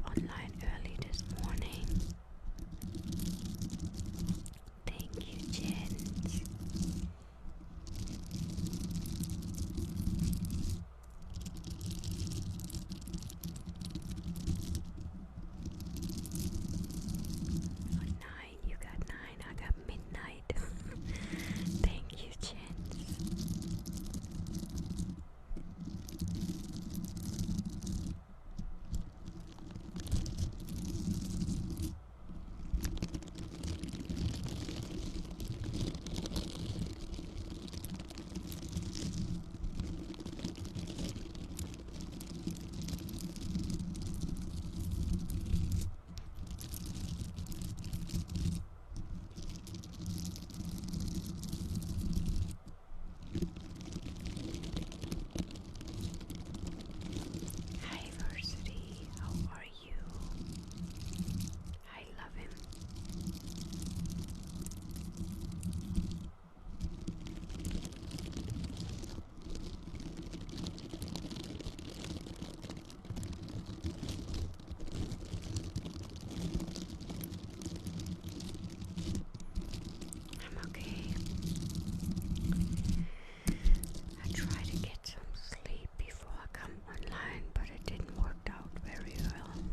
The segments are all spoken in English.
was online early this morning. Thank you, Jen. Oh, 9, you got 9, I got midnight. Thank you, Jen. Hi, Varsity. How are you? I love him. I'm okay. I try to get some sleep before I come online, but it didn't work out very well.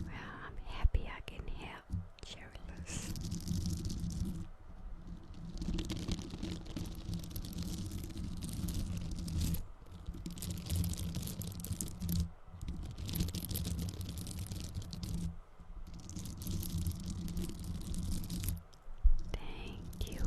Well, I'm happy I can help, Cherilus. Thank you.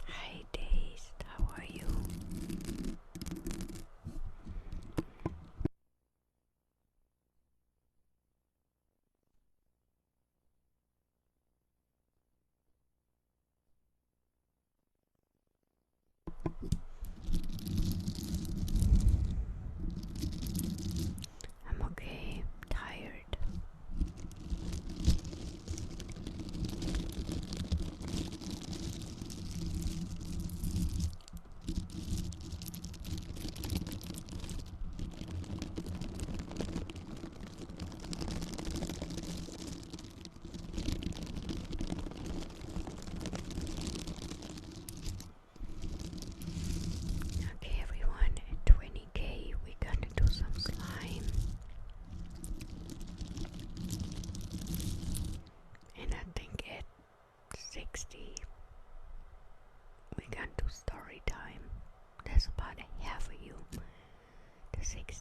Hi, Days. How are you? I'm okay.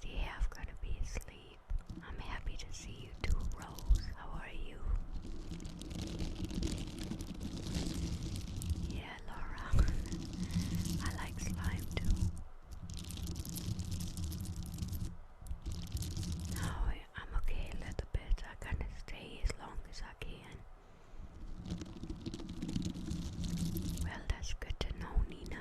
Yeah, I've got to be asleep. I'm happy to see you too, Rose. How are you? Yeah, Laura. I like slime too. No, I'm okay a little bit. I kind of stay as long as I can. Well, that's good to know, Nina.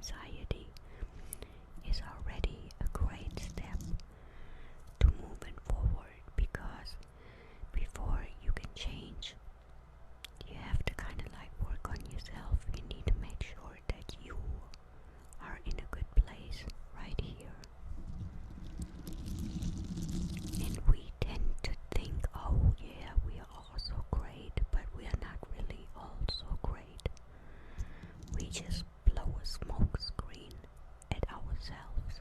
anxiety is already a great step to moving forward, because before you can change, you have to kind of like work on yourself. You need to make sure that you are in a good place right here. And we tend to think, oh yeah, we are all so great, but we are not really all so great. We just blow a smoke screen at ourselves.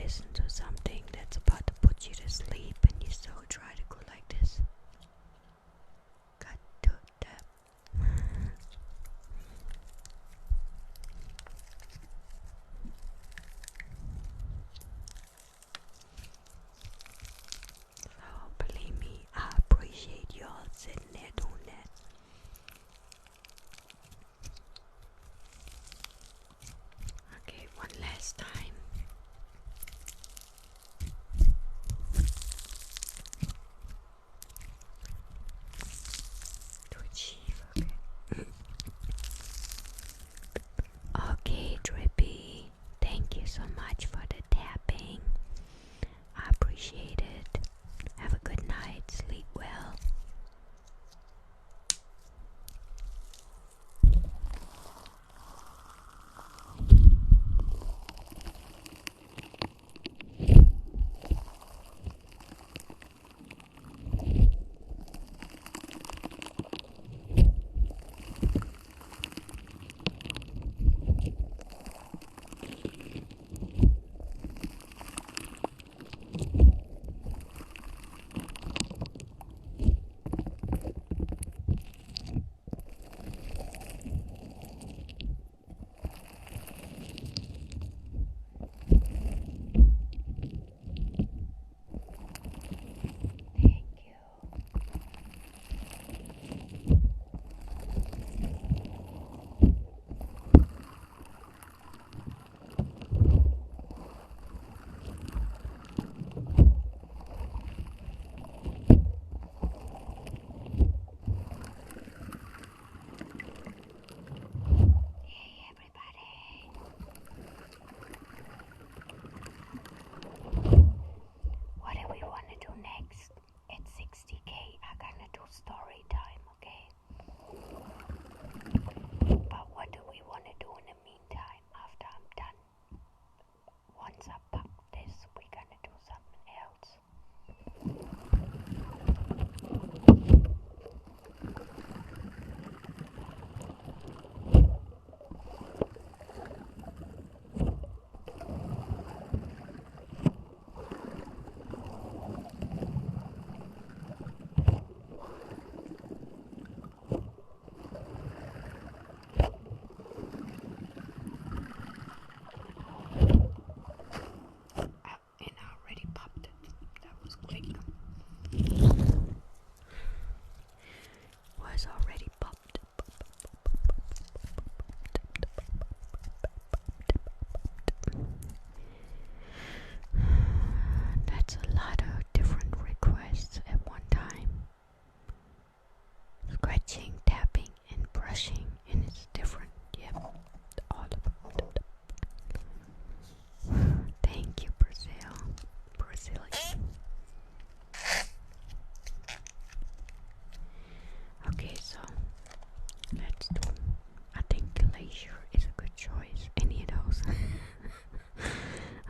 listen to something that's about to put you to sleep and you still try to go like this. Got to tap. So believe me, I appreciate y'all sitting there doing that. Okay, one last time. To achieve, okay. Okay, Drippy. Thank you so much for the tapping. I appreciate it. Have a good night. Sleep well. What do we want to do next? At 60K, I'm gonna do story time, okay? But what do we want to do in the meantime after I'm done? Once I pop this, we're gonna do something else. And I already popped it. That was quick. Was already popped. That's a lot of different requests at one time. Scratching, tapping, and brushing, and it's different. Yep, all of it. Thank you, Brazilian. Okay, so let's do. I think glacier is a good choice. Any of those?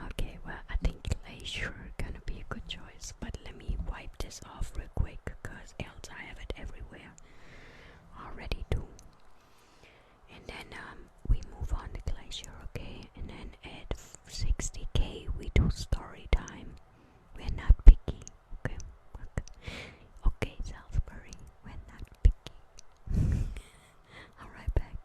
Okay, well, I think glacier gonna be a good choice. But let me wipe this off real quick, because else I have it everywhere. Already do. And then we move on to glacier, okay? And then at 60K we do story time. We're not picky, okay? Okay, Salisbury, we're not picky. I'll right back.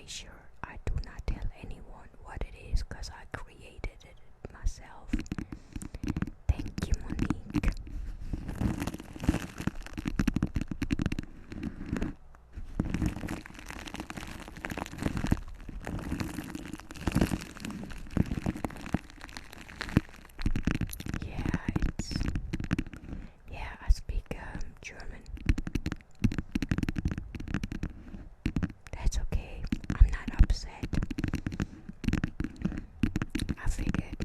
sure I do not tell anyone what it is because I created it myself. Thank you, Monique. I speak German. That's okay. I'm not upset. I figured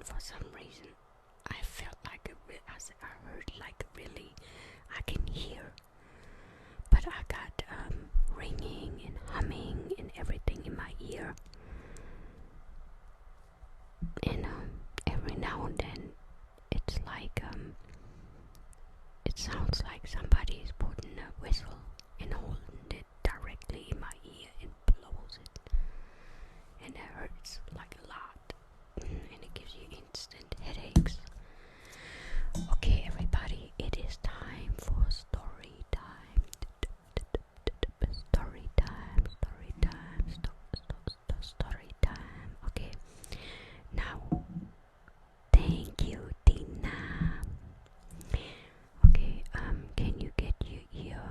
and for some reason I felt like I heard like really I can hear, but I got ringing and humming and everything in my ear, and every now and then it's like it sounds like somebody is putting a whistle and holding it directly in my ear and blows it, and it hurts like a lot, and it gives you instant headaches. Okay, everybody, it is time for story time. Story time, story time, story time. Okay, now, thank you, Tina. Okay, can you get your ear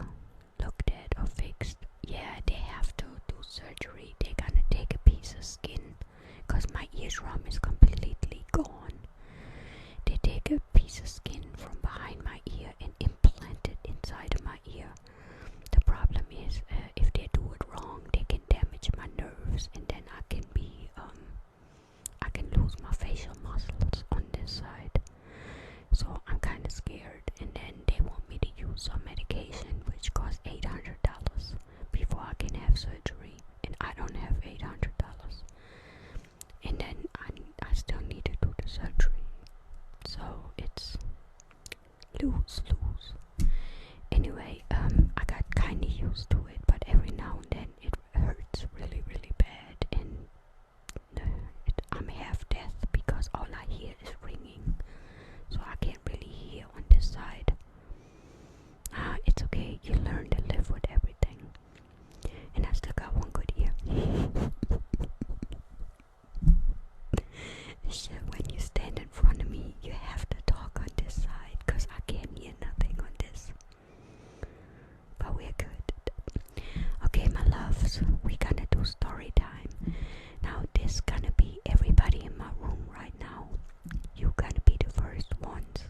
looked at or fixed? Yeah, they have to do surgery. They're gonna take a piece of skin, cause my eardrum is completely gone. They take a piece of skin from behind my ear and implant it inside of my ear. The problem is, if they do it wrong, they can damage my nerves, and then I can lose my facial muscles on this side. So I'm kind of scared, and then they want me to use some medication which costs $800 before I can have surgery, and I don't have $800. And then I still need to do the surgery, so it's lose. Anyway, I got kind of used to it, but every now and then it hurts really, really bad, and I'm half deaf because all I hear is ringing, so I can't really hear on this side. It's okay, you learn to live with everything, and I still got one good ear. So when you stand in front of me, you have to talk on this side, cause I can't hear nothing on this. But we're good. Okay, my loves, we're gonna do story time. Now this gonna be everybody in my room right now. You gonna be the first ones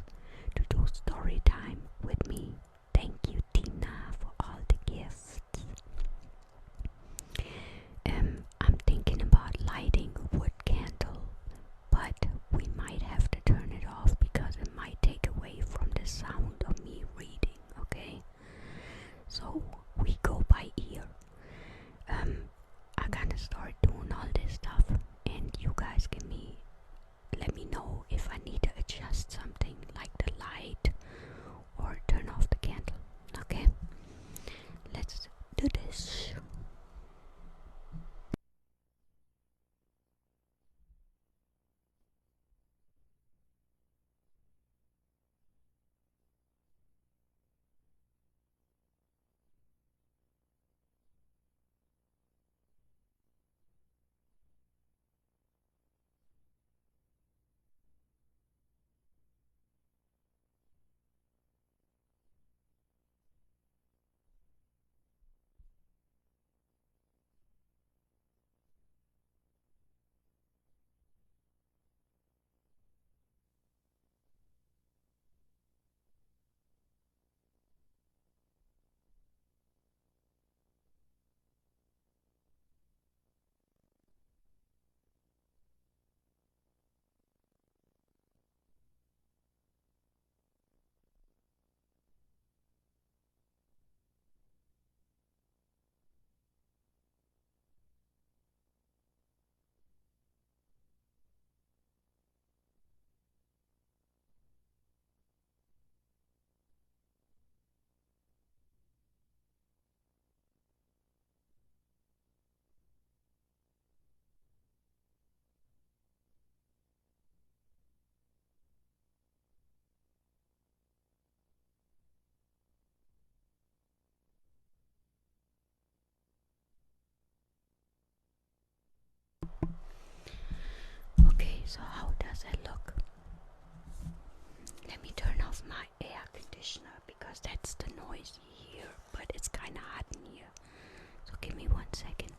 to do story time with me. Thank you, Tina, for all the gifts. I'm thinking about lighting a wood candle, but we might have to turn it off because it might take away from the sound of me reading, okay? So we go by ear. I'm gonna start doing all this stuff, and you guys let me know if I need to adjust something like the light or turn off the candle. Okay, let's do this. Okay, so how does it look? Let me turn off my air conditioner because that's the noise you hear, but it's kind of hot in here. So give me 1 second.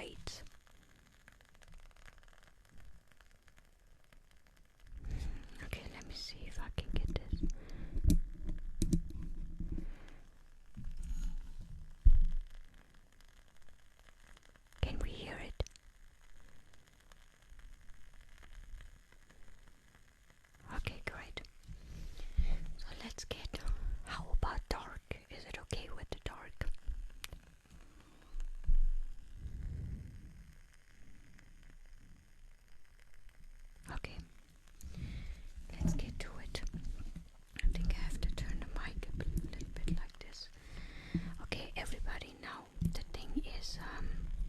great. Okay, let me see if I can get this. Can we hear it? Okay, great. So let's get, how about dark? Is it okay with the dark? Okay, let's get to it. I think I have to turn the mic up a little bit like this. Okay, everybody, now the thing is,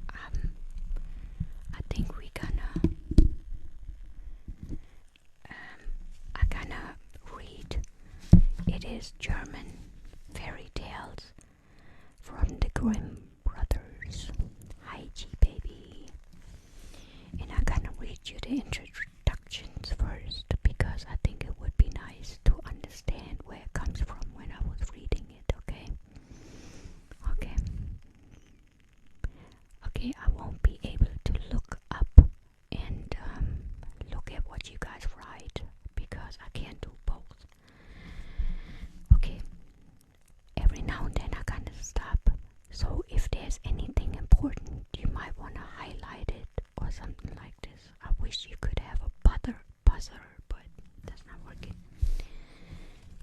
I think I gonna read. It is German fairy tales from the Grimm brothers. Hi, G baby. And I'm gonna read you the introductions first because I think it would be nice to understand where it comes from when I was reading it, okay? Okay. Okay, I won't be able to look up and look at what you guys write because I can't do both. Okay, every now and then I kind of stop. So if there's anything important, you might want to highlight it or something like this. I wish you could have a buzzer, but that's not working.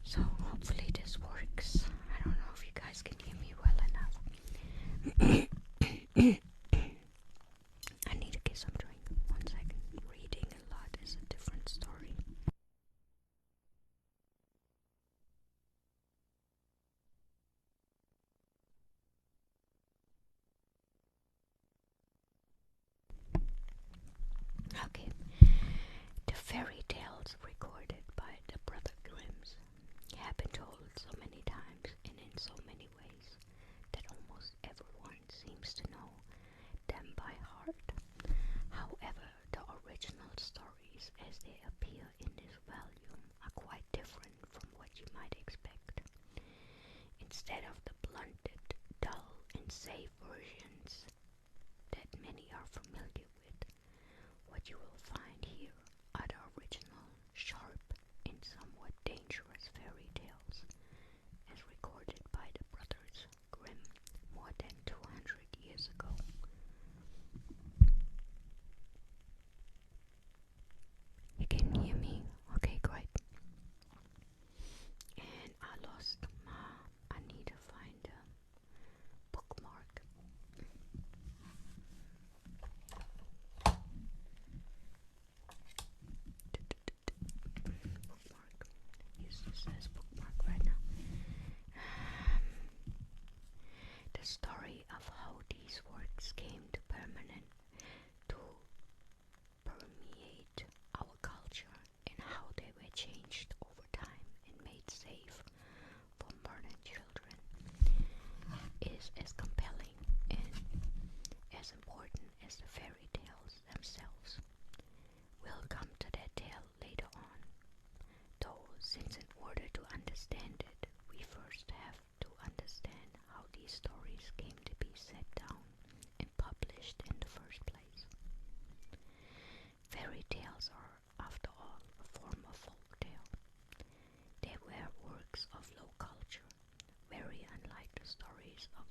So hopefully this works. I don't know if you guys can hear me well enough. I need to get some drink. 1 second. Reading a lot is a different story. Okay. The fairy tales recorded by the Brother Grimms have been told so many times and in so many ways that almost everyone seems to know them by heart. However, the original stories as they appear in this volume are quite different from what you might expect. Instead of the blunted, dull, and safe versions that many are familiar with, what you will find here are the original, sharp, and somewhat dangerous fairy tales, as recorded by the brothers Grimm more than 200 years ago. You can hear me? Okay, great. And I need to find a bookmark. Bookmark. Use this as bookmark right now. The story of how these works came to permeate our culture and how they were changed over time and made safe for modern children is as compelling and as important as the fairy tales themselves. We'll come to that tale later on, though, since in order to understand it, we first have to understand how these stories came to be set down and published in the first place. Fairy tales are, after all, a form of folk tale. They were works of low culture, very unlike the stories of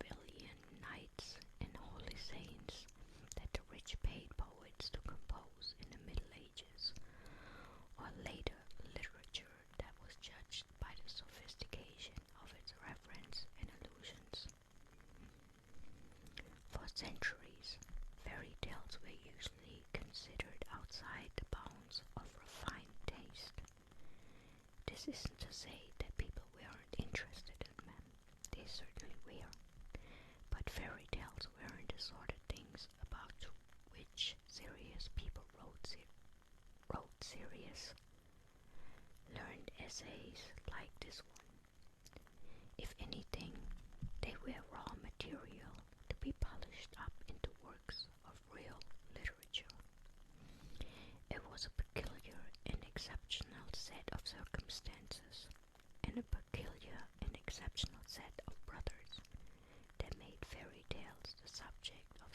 valiant knights and holy saints that the rich paid poets to compose in the Middle Ages, or later literature that was judged by the sophistication of its reference and allusions. For centuries, fairy tales were usually considered outside the bounds of refined taste. This isn't to say that people weren't interested in them. They certainly were. But fairy tales weren't the sort of things about which serious people wrote serious, learned essays like this one. If anything, they were raw material to be polished up into works of real literature. It was a peculiar and exceptional set of circumstances, and a peculiar and exceptional set of brothers that made fairy tales the subject of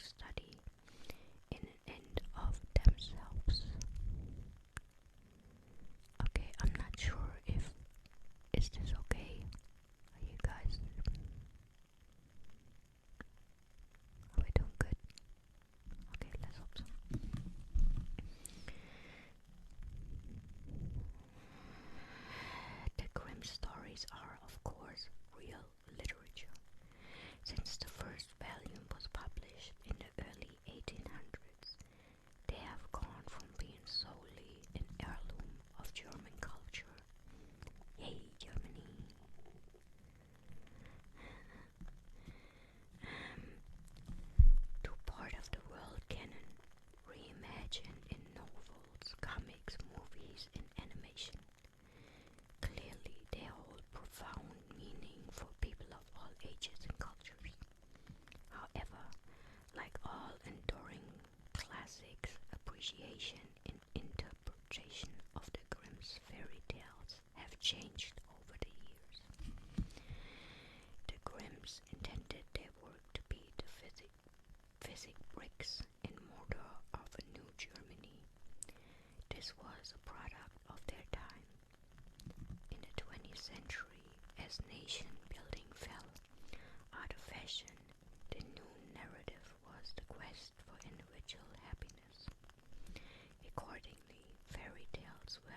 appreciation and interpretation of the Grimm's fairy tales have changed over the years. The Grimms intended their work to be the physic bricks and mortar of a new Germany. This was a product of their time. In the 20th century, as nation building fell out of fashion, the new narrative was the quest for individual happiness. Accordingly, fairy tales were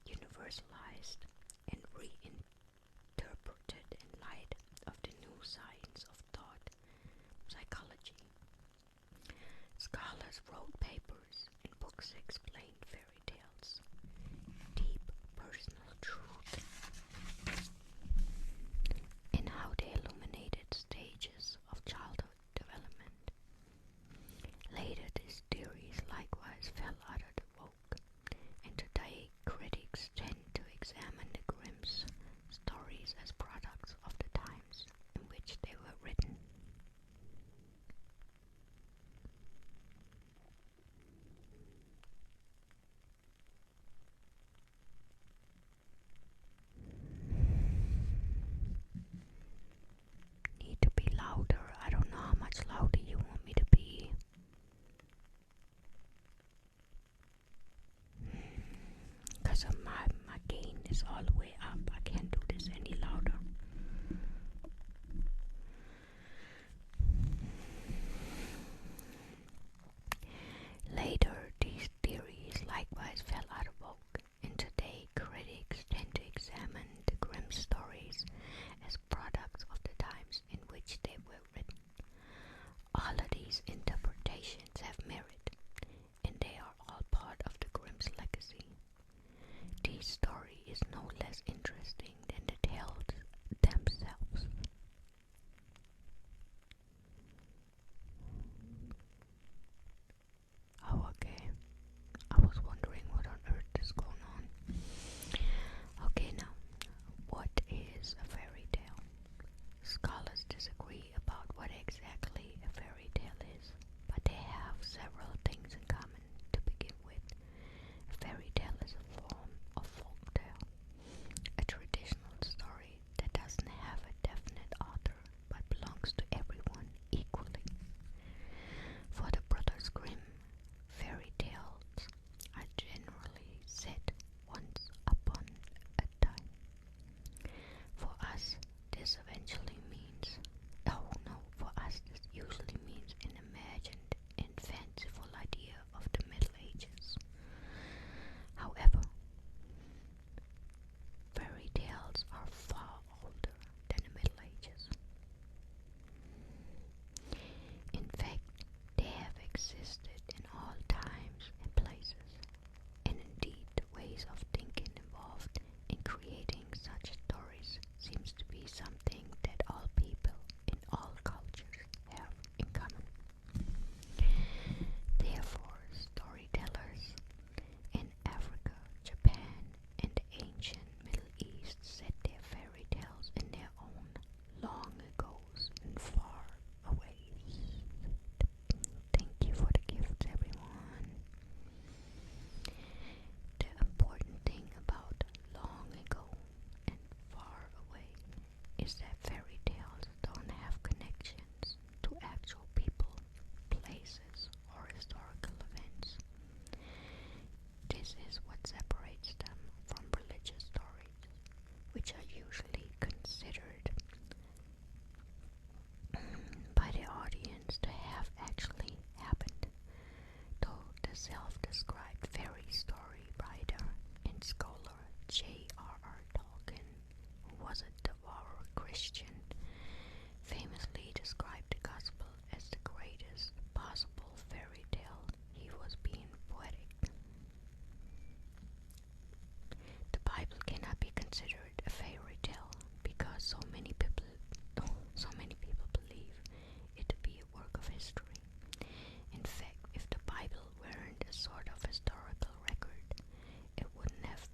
universalized and reinterpreted in light of the new science of thought, psychology. Scholars wrote papers and books explained fairy tales, deep personal truth, and how they illuminated stages of childhood development. Later, these theories likewise fell out of the vogue, and today critics tend to examine the Grimm's stories as products of the times in which they were written. Need to be louder. I don't know how much louder you want me to be. Because my gain is all the way up. I can't do this any louder. Later, these theories likewise fell out of vogue, and today critics tend to examine the Grimm stories as products of the times in which they were written. All of these interpretations have merit, and they are all part of the Grimm's legacy. This story is no less interesting than the tales themselves. Oh, okay. I was wondering what on earth is going on. Okay, now, what is a fairy tale? Scholars disagree about what exactly a fairy tale is, but they have several things in common. To begin with, a fairy tale is a form of folk tale, a traditional story that doesn't have a definite author but belongs to everyone equally. For the Brothers Grimm, fairy tales are generally set once upon a time. For us, this usually means an imagined and fanciful idea of the Middle Ages. However, fairy tales are far older than the Middle Ages. In fact, they have existed in all times and places, and indeed the ways of thinking involved in creating such stories seems to be something that all people in all cultures have in common. Therefore, storytellers in Africa, Japan, and the ancient Middle East set their fairy tales in their own long ago's and far aways. Thank you for the gift, everyone. The important thing about long ago and far away is that fairy tales don't have connections to actual people, places, or historical events. This is what separates them from religious stories, which are usually considered by the audience to have actually happened, though the self-described fairy story writer and scholar J.R.R. Tolkien, who was a devout Christian, famously described the gospel as the greatest possible fairy tale. He was being poetic. The Bible cannot be considered a fairy tale because so many people believe it to be a work of history. In fact, if the Bible weren't a sort of historical record, it wouldn't have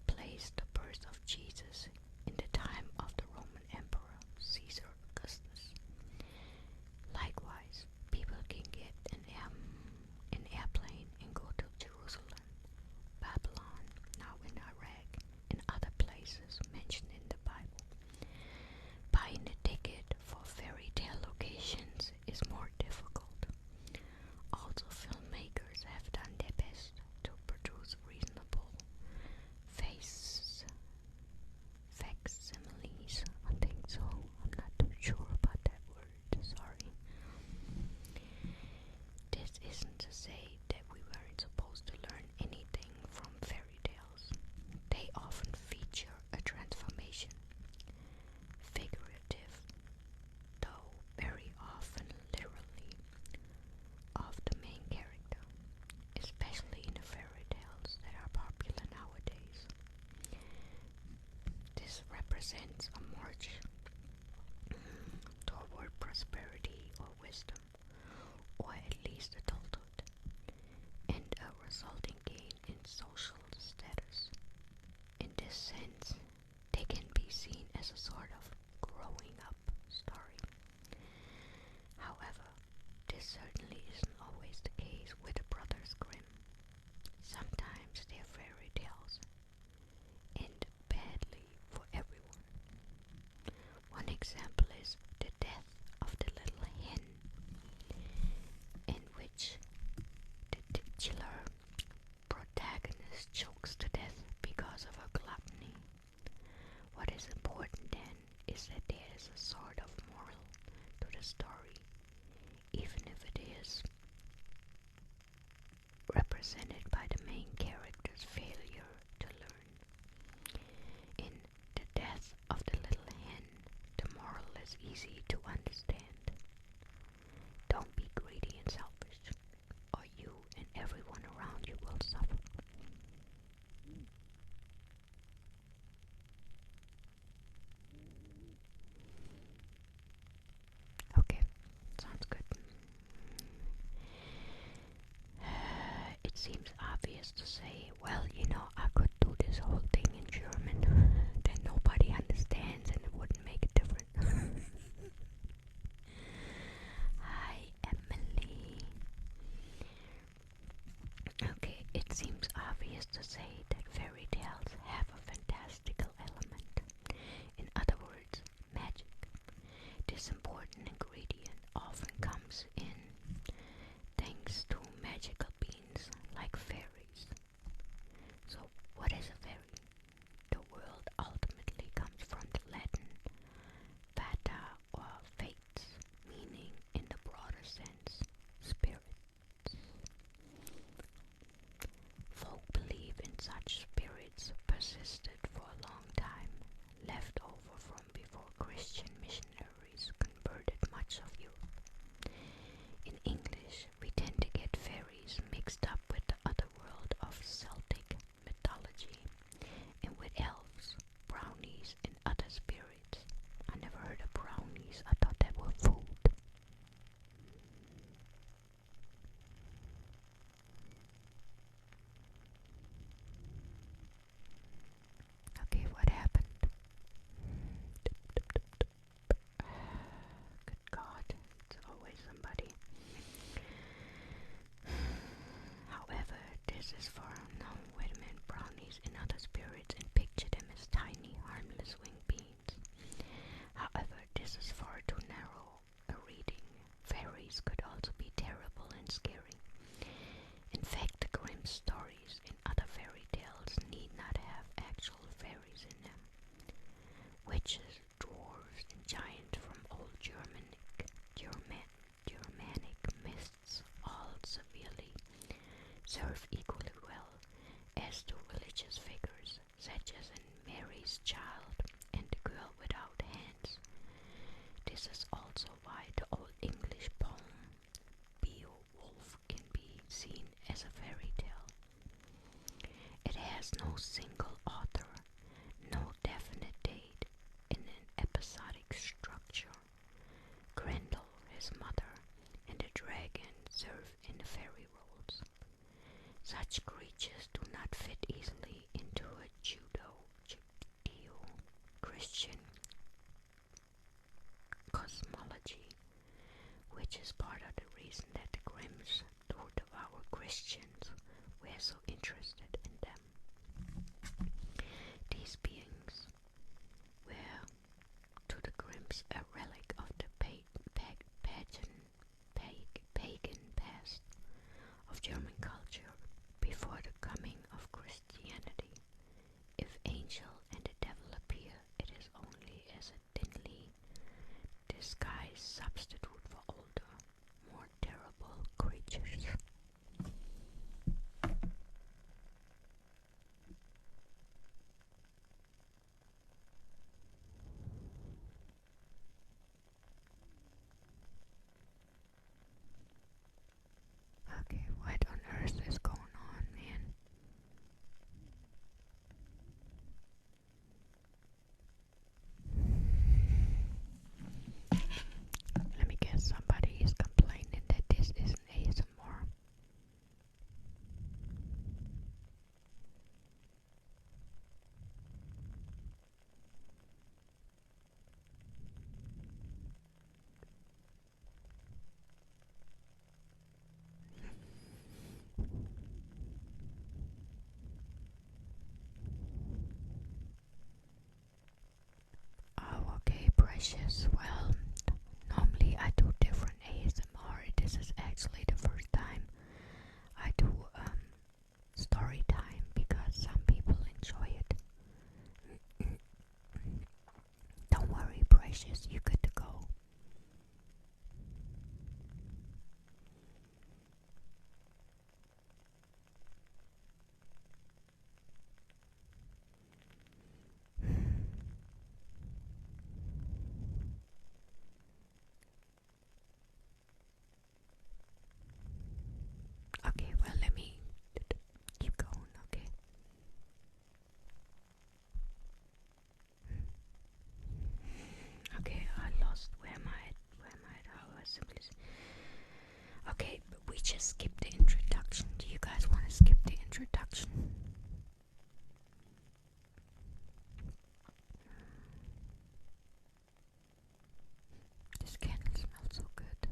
placed the birth of Jesus in the time of the Roman Emperor Caesar Augustus. Likewise, people can get an airplane represents a march toward prosperity or wisdom, or at least adulthood, and a resulting gain in social status. In this sense, they can be seen as a sort of growing up story. However, this certainly isn't always the case with the Brothers Grimm. Sometimes their fairy tales end badly for everyone. One example is The Death of the Little Hen, in which the titular protagonist chokes to death because of her gluttony. What is important then is that there is a sort of moral to the story, even if it is represented by the main character's failure to learn. In The Death of the Little Hen, the moral is easy to understand. Don't be greedy and selfish, or you and everyone around you will suffer. Okay, sounds good. It seems obvious to say, well, I could do this whole thing in German, then nobody understands and it wouldn't make a difference. Hi, Emily. Okay, it seems obvious to say that fairy tales have a fantastical element. In other words, magic. This important ingredient often comes in thanks to magical beings like fairies. So, what is a fairy? The word ultimately comes from the Latin fata or fates, meaning in the broader sense, spirits. Folk belief in such spirits persisted for a long time, left over from before Christian missionaries converted much of Europe. In English, we tend to get fairies mixed up with the other world of Celtic mythology and with elves, brownies, and other spirits. I never heard of brownies. I thought that were food. Okay, what happened? Good God, it's always somebody. However, this is for no, wait a minute, brownies and other spirits, and picture them as tiny, harmless winged beings. However, this is far too narrow a reading. Fairies could also be terrible and scary. In fact, the Grimm stories and other fairy tales need not have actual fairies in them. Witches, dwarves, and giants from old Germanic myths all severely serve equally well as do religious figures, such as in Mary's Child and the Girl Without Hands. This is also why the Old English poem Beowulf can be seen as a fairy tale. It has no single author, no definite date, and an episodic structure. Grendel, his mother, and the dragon serve in the fairy roles. Such creatures do not fit easily into a Judeo-Christian cosmology, which is part of the reason that the Grimms, though devout Christians, were so interested in them. These beings were, to the Grimms, a relic of the pagan past of German culture before the coming of Christianity. If angel and the devil appear, it is only as a thinly disguised substitute for older, more terrible creatures. precious. Well, normally I do different ASMR. This is actually the first time I do story time because some people enjoy it. Don't worry, precious, you good to go. Okay, well, let me keep going, okay? Okay, I lost where am I at? How I simply okay, but we just skipped the introduction. Do you guys want to skip the introduction? This candle smells so good.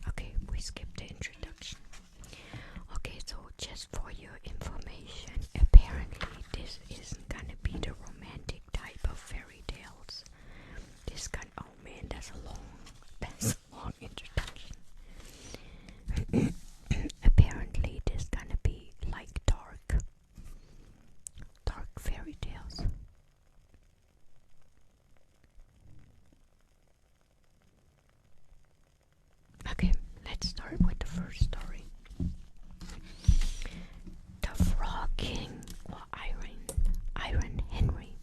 Okay, we skipped the introduction. Okay, so just for your information, apparently this isn't gonna be the romantic type of fairy tales. Oh man, that's a long introduction. Apparently this gonna be like dark fairy tales. Okay, let's start with the first story. The Frog King, or Iron Henry.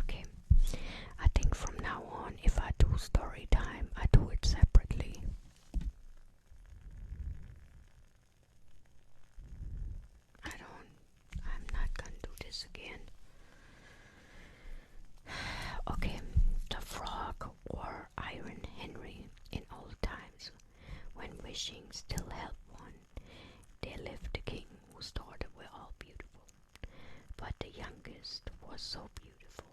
Okay, I think from now on, if I do story time, I do it separately. I'm not gonna do this again. Okay, the frog or Iron Henry in old times, when wishing still helped one, there lived a king whose daughters were all beautiful. But the youngest was so beautiful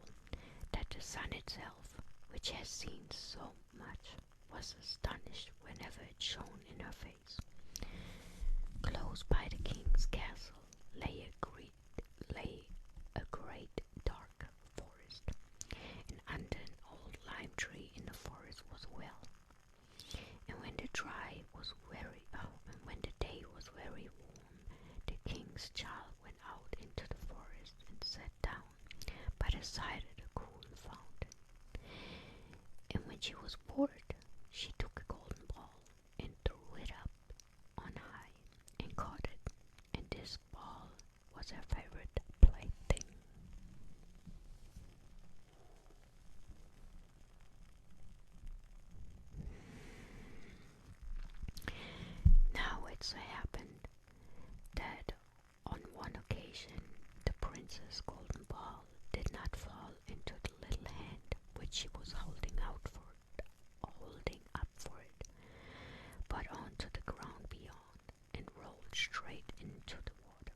that the sun itself, which has seen so much, was astonished whenever it shone in her face. Close by the king's castle lay a great dark forest, and under an old lime tree in the forest was a well. And when the day was very warm, the king's child went out into the forest and sat down by the side of the cool fountain. And when she was bored, she took a golden ball and threw it up on high and caught it, and this ball was her favorite plaything. Now it so happened that on one occasion the princess' golden ball did not fall into the little hand which she was holding up for it, but onto the ground beyond, and rolled straight into the water.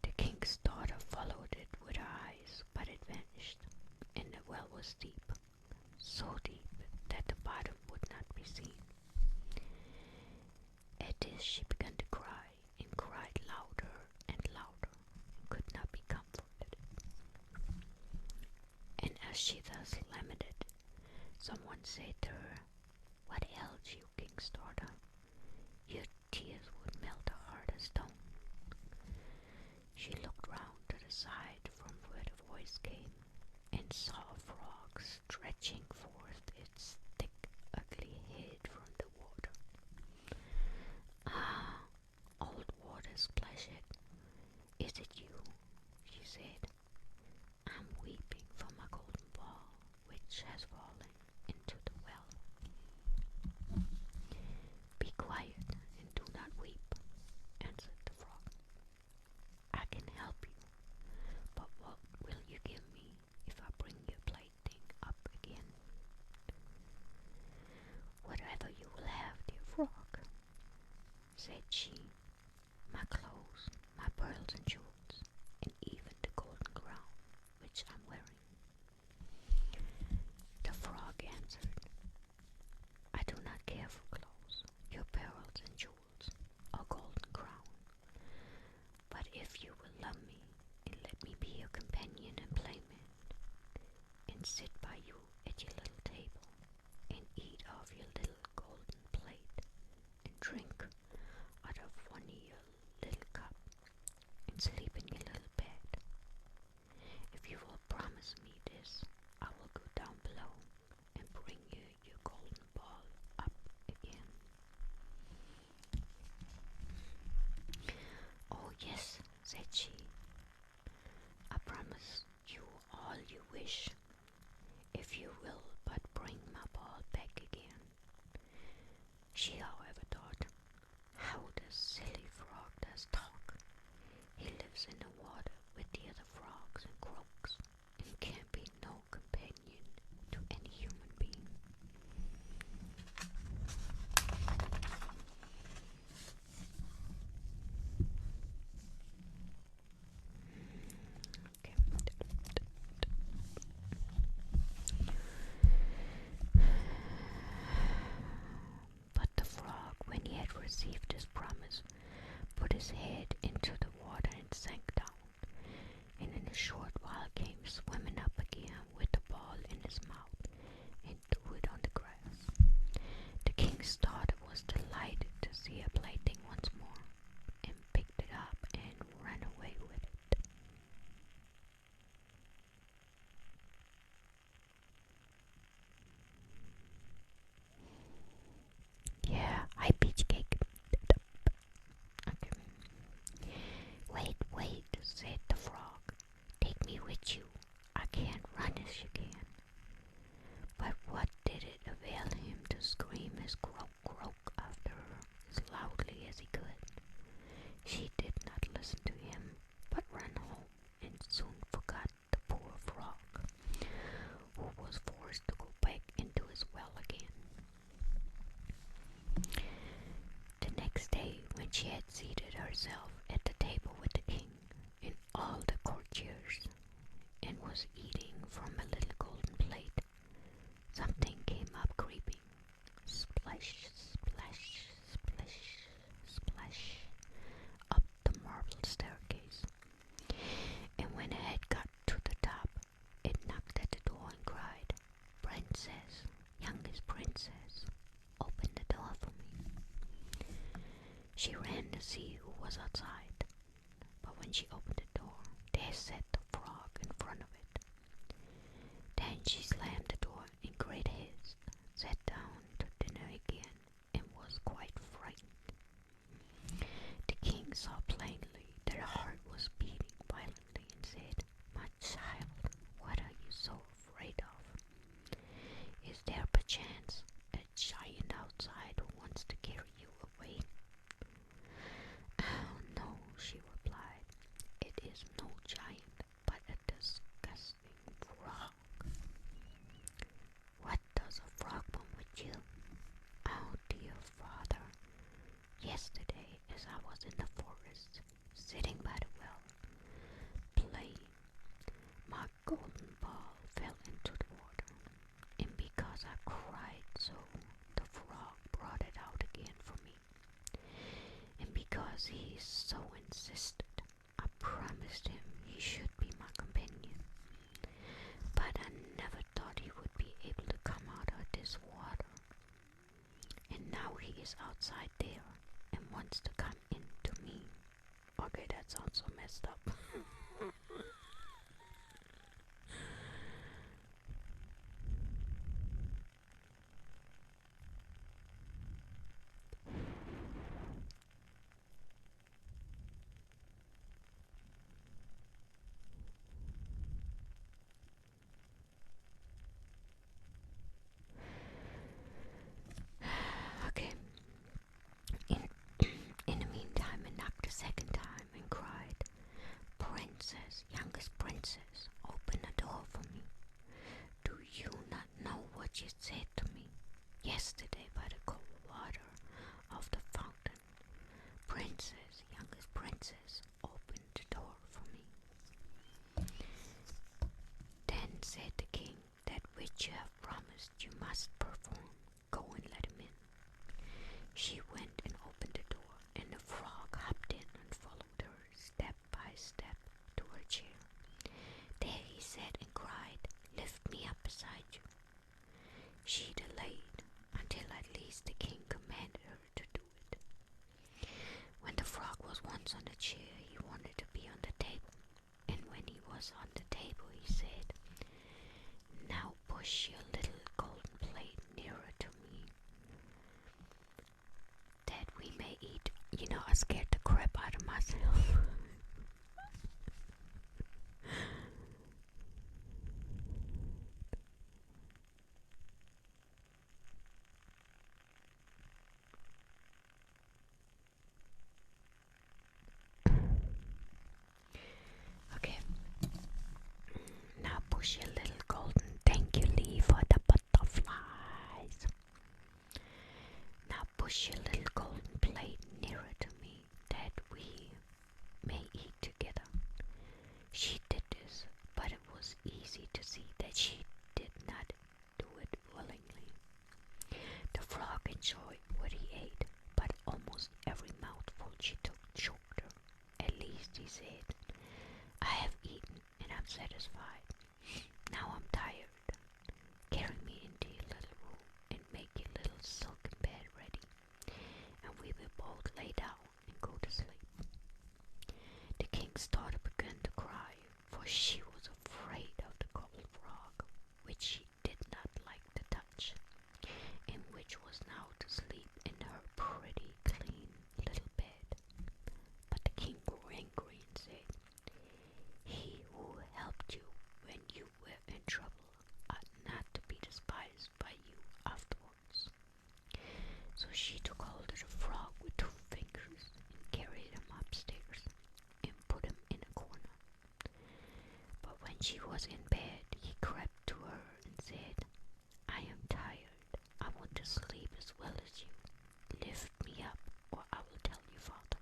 The king's daughter followed it with her eyes, but it vanished, and the well was deep, so deep that the bottom would not be seen. At this she began to cry, and cried louder and louder, and could not be comforted. And as she thus lamented, someone said to her, "What ails you, king's daughter? Your tears would melt a heart of stone." She looked round to the side from where the voice came, and saw a frog stretching forth its thick, ugly head from the water. "Ah, old water splashed, is it you?" she said. "I'm weeping for my golden ball, which has fallen into the well." "Be quiet and do not weep," answered the frog. "I can help you, but what will you give me if I bring your plaything up again?" "Whatever you will have, dear frog," said she. "My clothes, my pearls and jewels, and even the golden crown which I'm wearing." The frog love me and let me be your companion and playmate, and sit by you at your little table, and eat off your little golden plate, and drink out of one of your little cup, and sleep in your little bed. If you will promise me this, I will go down below and bring you your golden ball up again. Oh yes, said she, I promise you all you wish, if you will but bring my ball back again. She, however, thought, how the silly frog does talk. He lives in the water with the other frogs and croaks, and can be no companion to any human being. Okay. But the frog, when he had received his promise, put his head into the water and sank down, and in a short while came swimming up again with the ball in his mouth, and threw it on the grass. The king's daughter was delighted to see her plaything once more, and picked it up and ran away with it. Yeah, I peach cake. Okay. Wait, said the frog. Take me with you. I can't run as you can. But what did it avail him to scream his croak after her as loudly as he could? She did not listen to him, but ran home and soon forgot the poor frog, who was forced to go back into his well again. The next day, when she had seated herself at the table with the king and all the courtiers, and was eating from a little golden plate, something came up creeping, splash, splash, splash, splash, up the marble staircase. And when it had got to the top, it knocked at the door and cried, Princess, youngest princess, open the door for me. She ran to see who was outside, but when she opened the door, there sat the frog in front of it. Then she slammed the door in great haste, sat down to dinner again, and was quite frightened. The king saw plainly that her heart was beating violently, and said, My child, what are you so afraid of? Is there perchance a giant outside who wants to carry you away? Oh no, she replied, it is no giant, but a disgusting frog. What does a frog want with you? Oh dear father, yesterday as I was in the forest, sitting by the well, playing, my golden ball fell into the water, and because I cried so, the frog brought it out again for me. And because he so insisted, I promised him he should be my companion. But I never thought he would be able to come out of this water. And now he is outside there and wants to come into me. Okay, that sounds so messed up. Okay. In the meantime, it knocked a second time and cried, Princess, youngest princess, open the door for me. Do you not know what you said to me yesterday by the cold water of the fountain? Princess, youngest princess, open the door for me. Then said the king, that which you have promised you must perform. Go and let him in. She went and opened the door, and the frog hopped in and followed her step by step. was on the table, he said, "Now push your little golden plate nearer to me, that we may eat." You know, I scared the crap out of myself. Okay. Now push your little golden thank you leaf for the butterflies. Now push your little golden plate nearer to me, that we may eat together. She did this, but it was easy to see that she did not do it willingly. The frog enjoyed what he ate, but almost every mouthful she took choked her. At least, he said, "I have eaten and I'm satisfied. Now I'm tired. Carry me into your little room and make your little silken bed ready, and we will both lay down and go to sleep." The king's daughter began to cry, for she was afraid of the cold frog, which she did not like to touch, and which was now to sleep in her pretty clean little bed. But the king grew angry and said, "He who helped you when you were in trouble ought not to be despised by you afterwards." So she took hold of the frog with 2 fingers and carried him upstairs and put him in a corner. But when she was in bed, he crept to her and said, "I am tired. I want to sleep as well as you. Lift me up, or I will tell your father."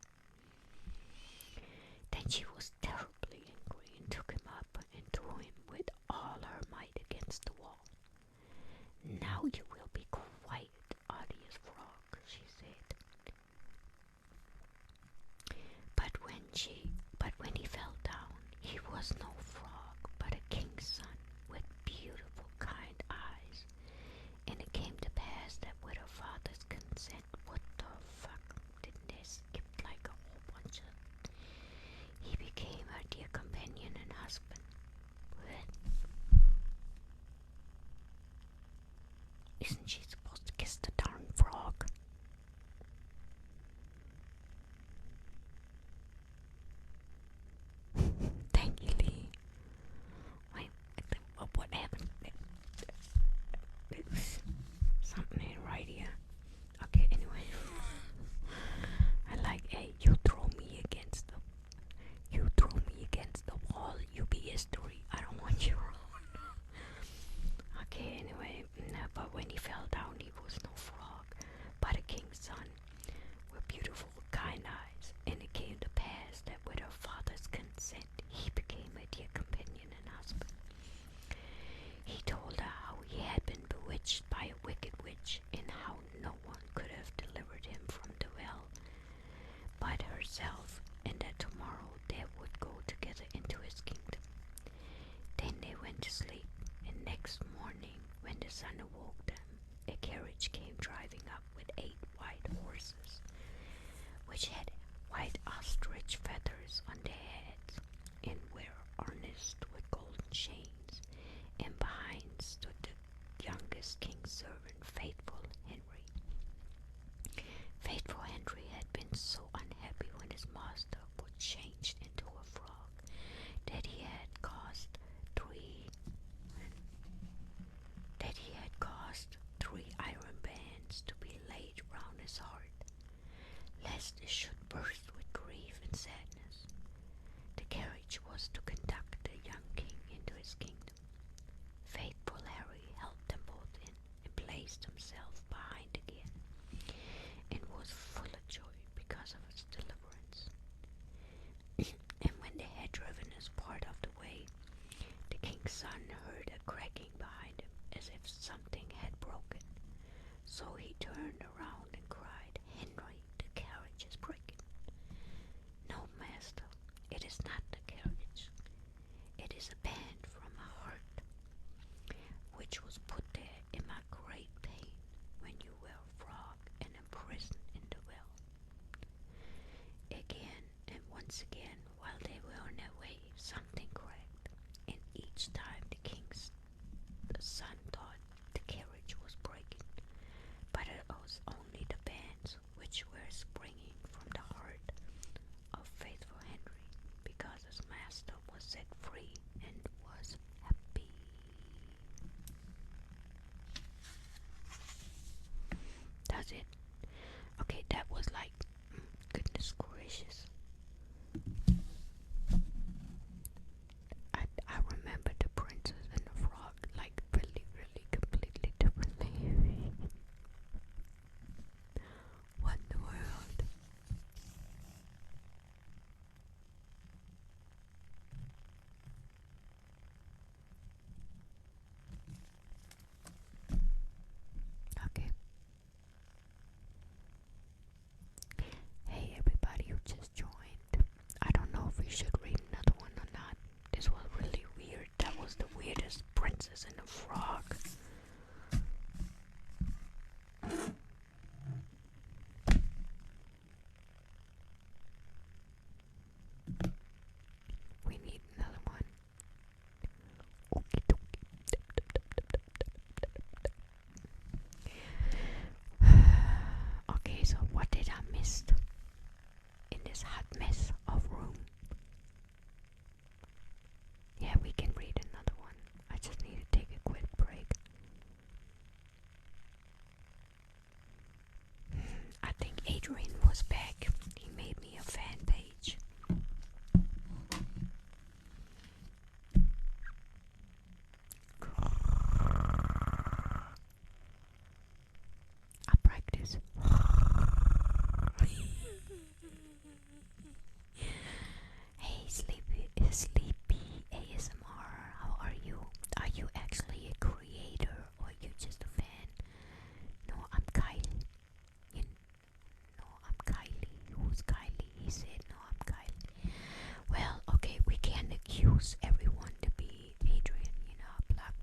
Then she was terribly angry and took him up and threw him with all her might against the wall. "Now you will be quiet, odious frog," she said. But when he fell down, he was no frog, but a king's son with beautiful, kind eyes. And it came to pass that with her father's consent, what the fuck, didn't they skip like a whole bunch of? He became her dear companion and husband. Isn't she supposed to kiss the darn frog? Thank you, Lee. Wait, what happened? There's something ain't right here. Okay, anyway. I like, hey, you throw me against the wall, you be history. I don't want you around. Okay, anyway, but when he fell down, he was no frog, but a king's son with beautiful, kind eyes. And it came to pass that with her father's consent, he became a dear companion and husband. He told her how he had been bewitched by a wicked witch, and how no one could have delivered him from the well but herself, and that tomorrow they would go together into his kingdom. Then they went to sleep, and next morning, when the sun awoke them, a carriage came driving up with 8 white horses, which had white ostrich feathers on their heads, and were harnessed with golden chains, and behind stood the youngest king's servant, Faithful Henry. Faithful Henry had been so unhappy when his master was changed into a frog that he had caused three iron bands to be laid round his heart, lest it should burst with grief and sadness. was it? Okay, that was like, goodness gracious. I remember the princess and the frog like really, really completely differently. What in the world? Okay. Hey everybody who just joined. I don't know if we should read another one or not. This was really weird. That was the weirdest princess and the frog. We need another one. Okie dokie. Okay, so what did I miss in this hot mess of room? Yeah, we can read another one. I just need to take a quick break. I think Adrian was back. He made me a fan page. I practice. Hey, sleepy ASMR. How are you? Are you actually a creator or you just a fan? No, I'm Kylie. You know, I'm Kylie. Who's Kylie? He said, no, I'm Kylie. Well, okay, we can't accuse everyone to be Adrian. You know, black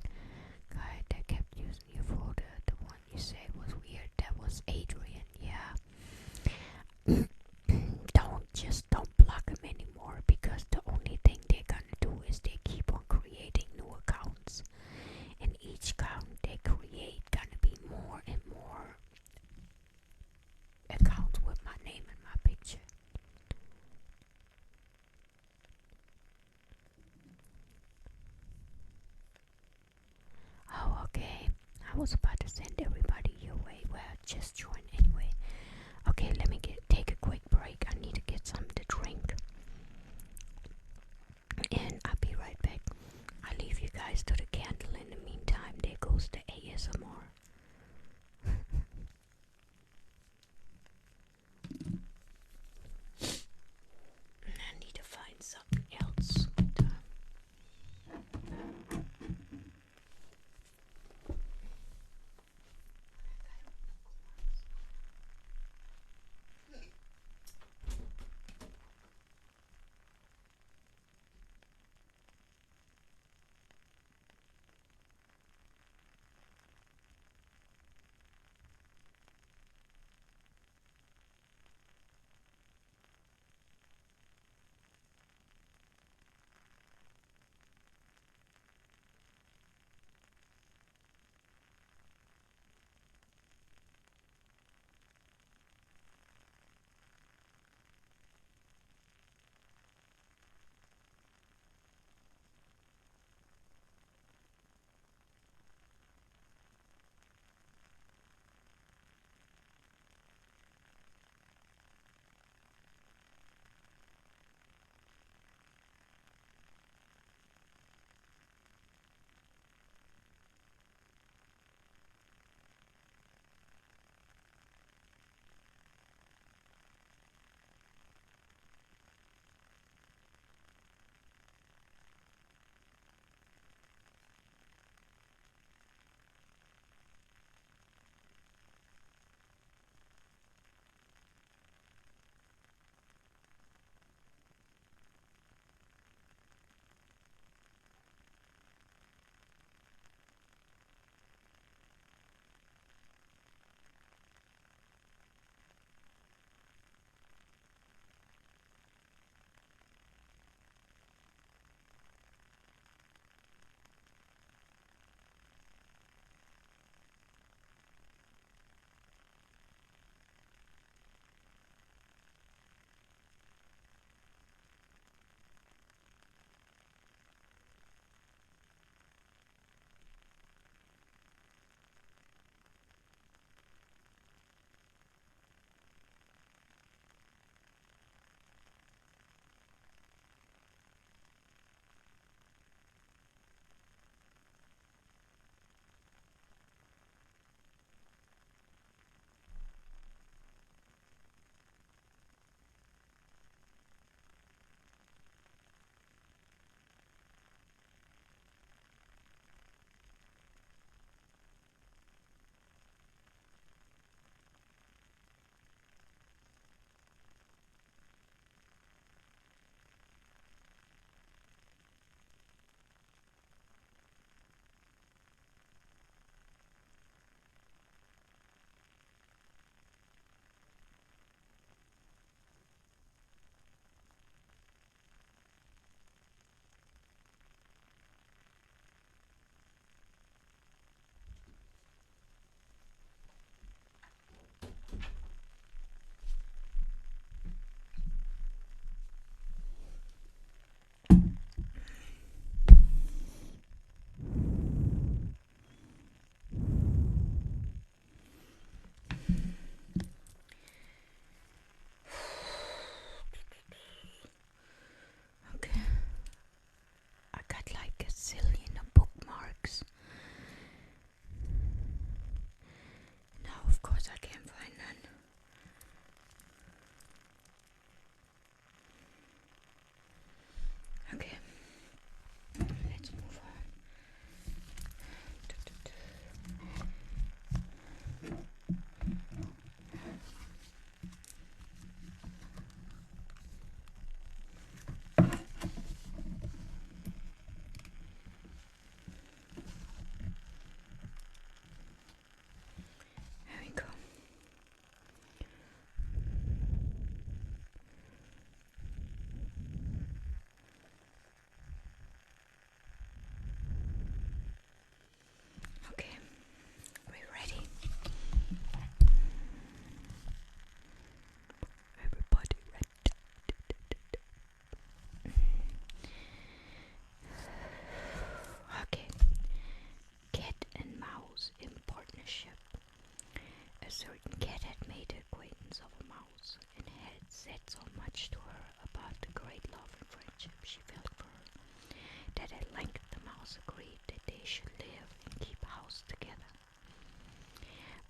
guy that kept using your photo. The one you said was weird. That was Adrian. Yeah. Don't block them anymore, because the only thing they're gonna do is they keep on creating new accounts, and each account they create gonna be more and more accounts with my name and my picture. Oh, okay. I was about to send everybody your way. Well, just join anyway. Okay, let me take a quick break. I need to get something to drink. And I'll be right back. I'll leave you guys to the candle. In the meantime, there goes the ASMR. I need to find something else.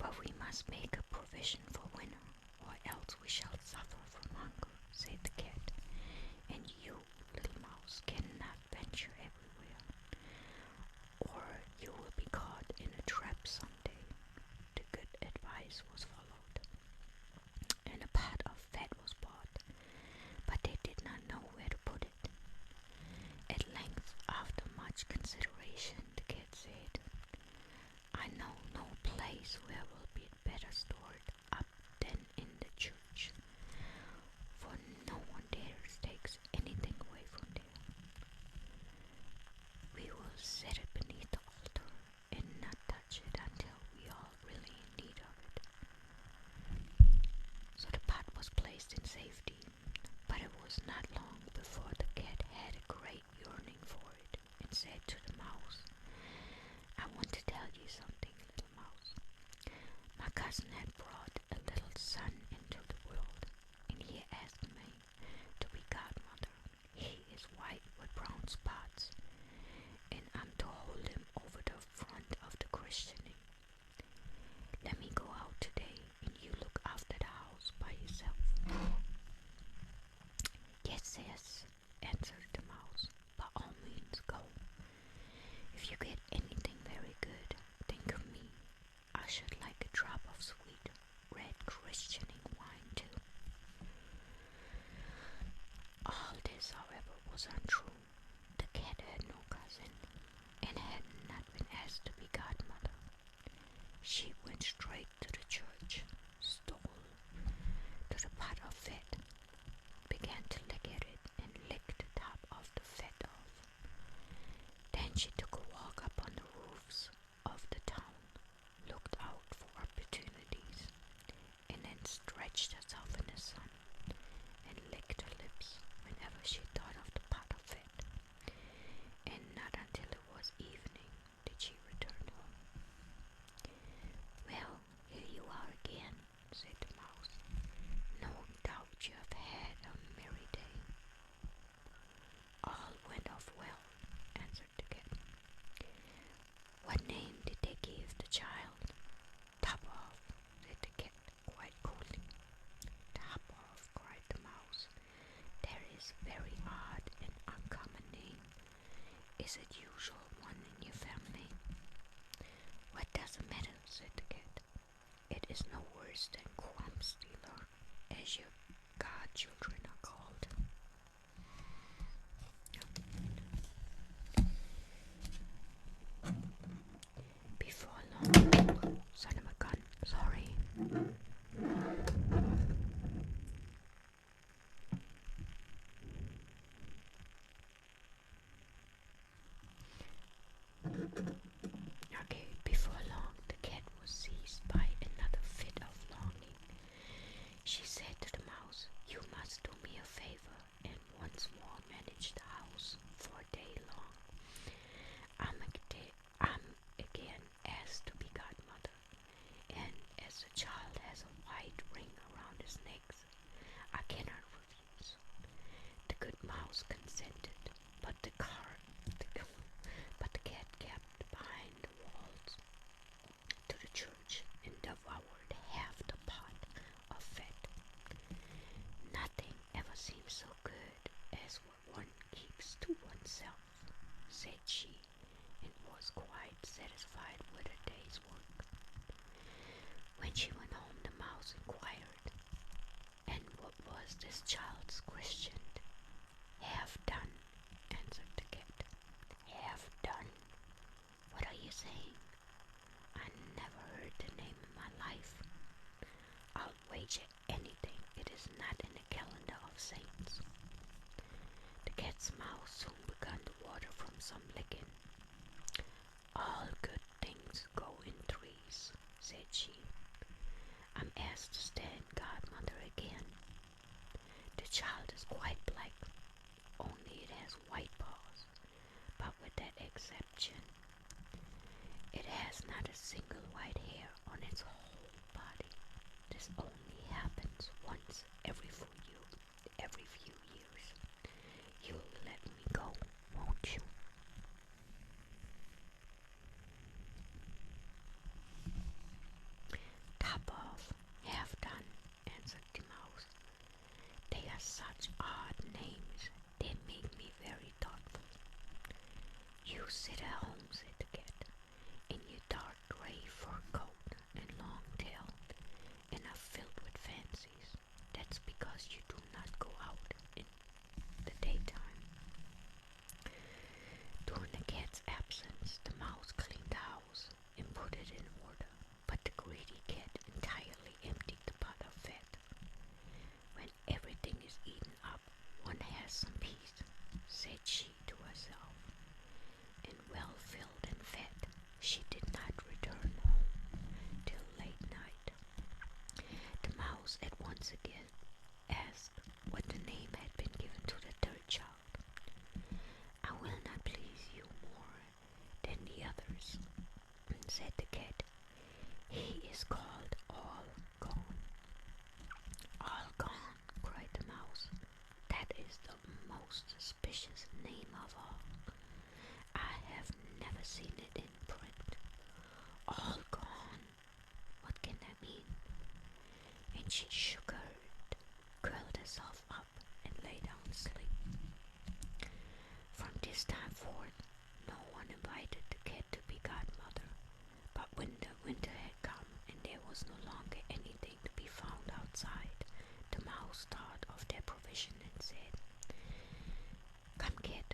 But we must make a provision for winter, or else we shall suffer from hunger, said the cat. And you, little mouse, cannot venture everywhere, or you will be caught in a trap someday. The good advice was followed, and a pot of fat was bought, but they did not know where to put it. At length, after much consideration, the cat said, I know no place where it will be better stored up than in the church, for no one dares takes anything away from there. We will set it beneath the altar and not touch it until we are really in need of it. So the pot was placed in safety, but it was not long before the cat had a great yearning for it and said to the mouse, I want to tell you something, little mouse. My cousin had brought a little son into the world, and he asked me to be godmother. He is white with brown spots, and I'm to hold him over the front of the christening. Let me go out today, and you look after the house by yourself. Yes, yes, answered the mouse. By all means, go. If you get anything very good, think of me. I should like a drop of sweet red christening wine too. All this, however, was untrue. The cat had no cousin, and had not been asked to be godmother. She went straight to the church, stole to the pot of fat, began to lick at it, and licked the top of the fat off. Then she took a walk up on the roofs of the town, looked out for opportunities, and then stretched herself in the sun and licked her lips whenever she thought of the pot of fat. And not until it was evening did she return home. Well, here you are again, said the mouse. No doubt you have had a merry day. All went off well, answered the cat. What name did they give the child? Top-off, said the cat quite coolly. Top-off, cried the mouse. There is very odd and uncommon name. Is it usual one in your family? What does it matter, said the cat. It is no worse than crumb stealer, as your godchildren are called. Before long, son of a gun, sorry. Okay, before long, the cat was seized by another fit of longing. She said to the mouse, you must do me a favor and once more manage the house for a day long. I'm again asked to be godmother, and as the child has a white ring around his neck, I cannot refuse. The good mouse consented, but the cat kept behind the walls to the church and devoured half the pot of fat. Nothing ever seems so good as what one keeps to oneself, said she, and was quite satisfied with her day's work. When she went home, the mouse inquired, and what was this child's question? Half done, answered the cat. Half done? What are you saying? I never heard the name in my life. I'll wager anything it is not in the calendar of saints. The cat's mouth soon began to water from some licking. All good things go in threes, said she. I'm asked to stand godmother again. The child is quite black, only it has white paws, but with that exception, it has not a single white hair on its whole body. This only happens once every few years. You'll let me go, won't you? sit at home, said the cat, in your dark gray fur coat and long tail, and are filled with fancies. That's because you do not go out in the daytime. During the cat's absence, the mouse cleaned the house and put it in order, but the greedy cat entirely emptied the pot of fat. When everything is eaten up, one has some peace, said she to herself, and well filled and fed, she did not return home till late night. The mouse at once again asked what the name had been given to the third child. I will not please you more than the others, said the cat. He is called All Gone. All Gone, cried the mouse. That is the most suspicious name of all. I have never seen it in print. All gone. What can that mean? And she shook her head, curled herself up, and lay down to sleep. From this time forth, no one invited the cat to be godmother. But when the winter had come and there was no longer anything to be found outside, the mouse thought of their provision and said, Come, cat,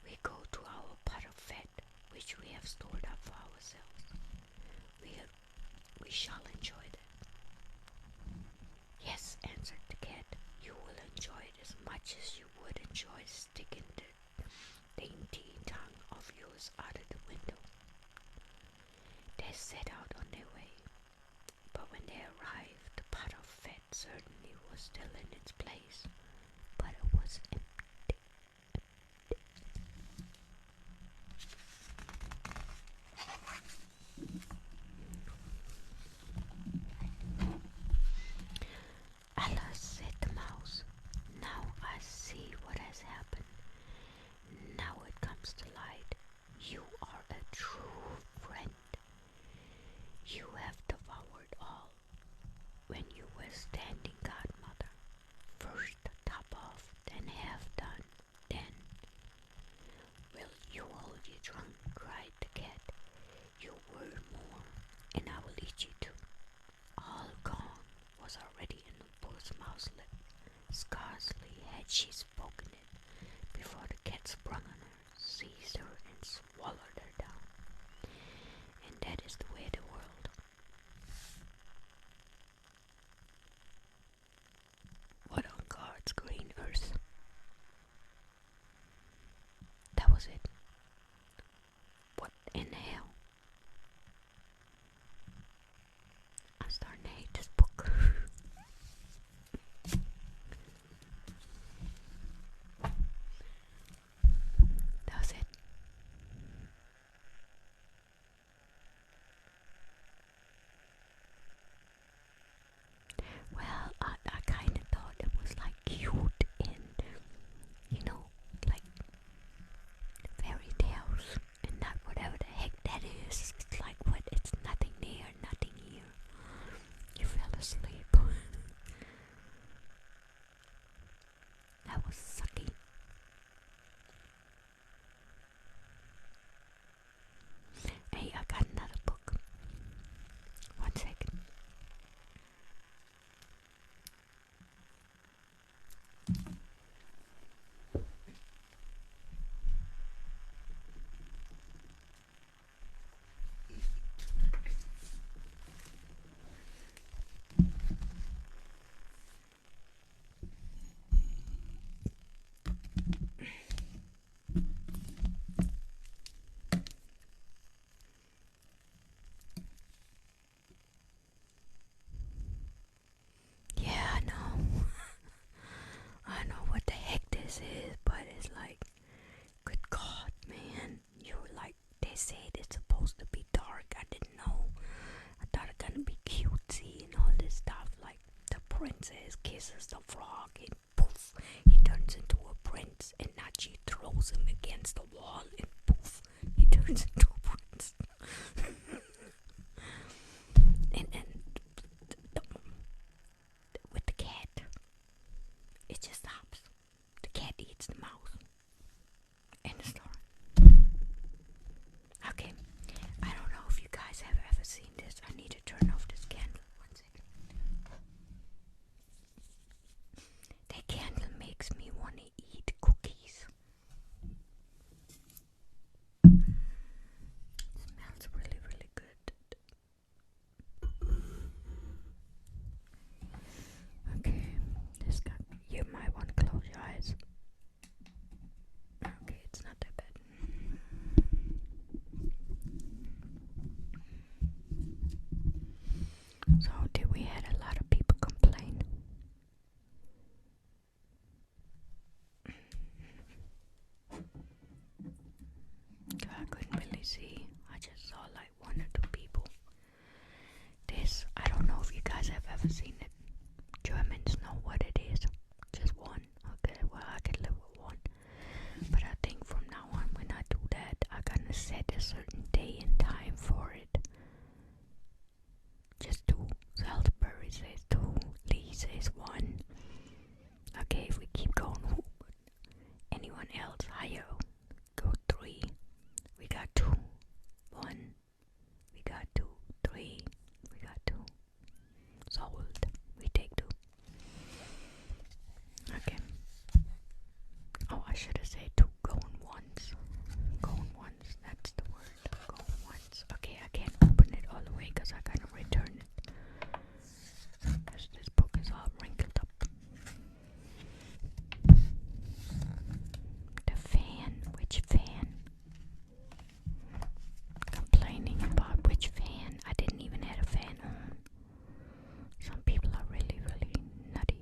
we go to our pot of fat, which we have stored up for ourselves. We shall enjoy that. Yes, answered the cat, you will enjoy it as much as you would enjoy sticking the dainty tongue of yours out of the window. They set out on their way, but when they arrived, the pot of fat certainly was still in its place, but it was empty. Alas, said the mouse, now I see what has happened. Now it comes to light. You are a true friend. You have devoured all when you were standing godmother. First top off, then half done, then. Will you hold your tongue, cried the cat. You were more, and I will eat you too. All gone was already in the poor mouse's lip. Scarcely had she spoken it before the cat sprung on her, seized her, and swallowed her down. And that is the way of the world. What on God's green earth? That was it. What in the hell? I'm starting to hate this book. That was it. Well, I kind of thought it was like cute and, like fairy tales and not whatever the heck that is. It's like what? It's nothing there, nothing here. You fell asleep. That was sucky. Hey, I got another book. 1 second. Yeah, I know. I know what the heck this is, but it's like, good God, man. You're like, they said it's supposed to be dark. I didn't know. I thought it gonna be cutesy and all this stuff. Like, the princess kisses the frog and poof, he turns into a prince. And now she throws him against the wall and poof, he turns into a prince. and with the cat, it just stops. The cat eats the mouse. End of story. never seen it. Germans know what it is. Just one. Okay, well, I can live with one. But I think from now on, when I do that, I'm gonna set a certain day and time for it. Just two. Salisbury says two. Lee says one. Okay, if we keep going, anyone else higher? Go three. We got two. One. We got two. Three. We got two. Sold. We take two. Okay. Oh, I should have said two. Going once. Going once. That's the word. Going once. Okay, I can't open it all the way because I gotta return it. Because this book is all wrinkled up. The fan. Which fan? Complaining about which fan? I didn't even have a fan on. Some people are really, really nutty.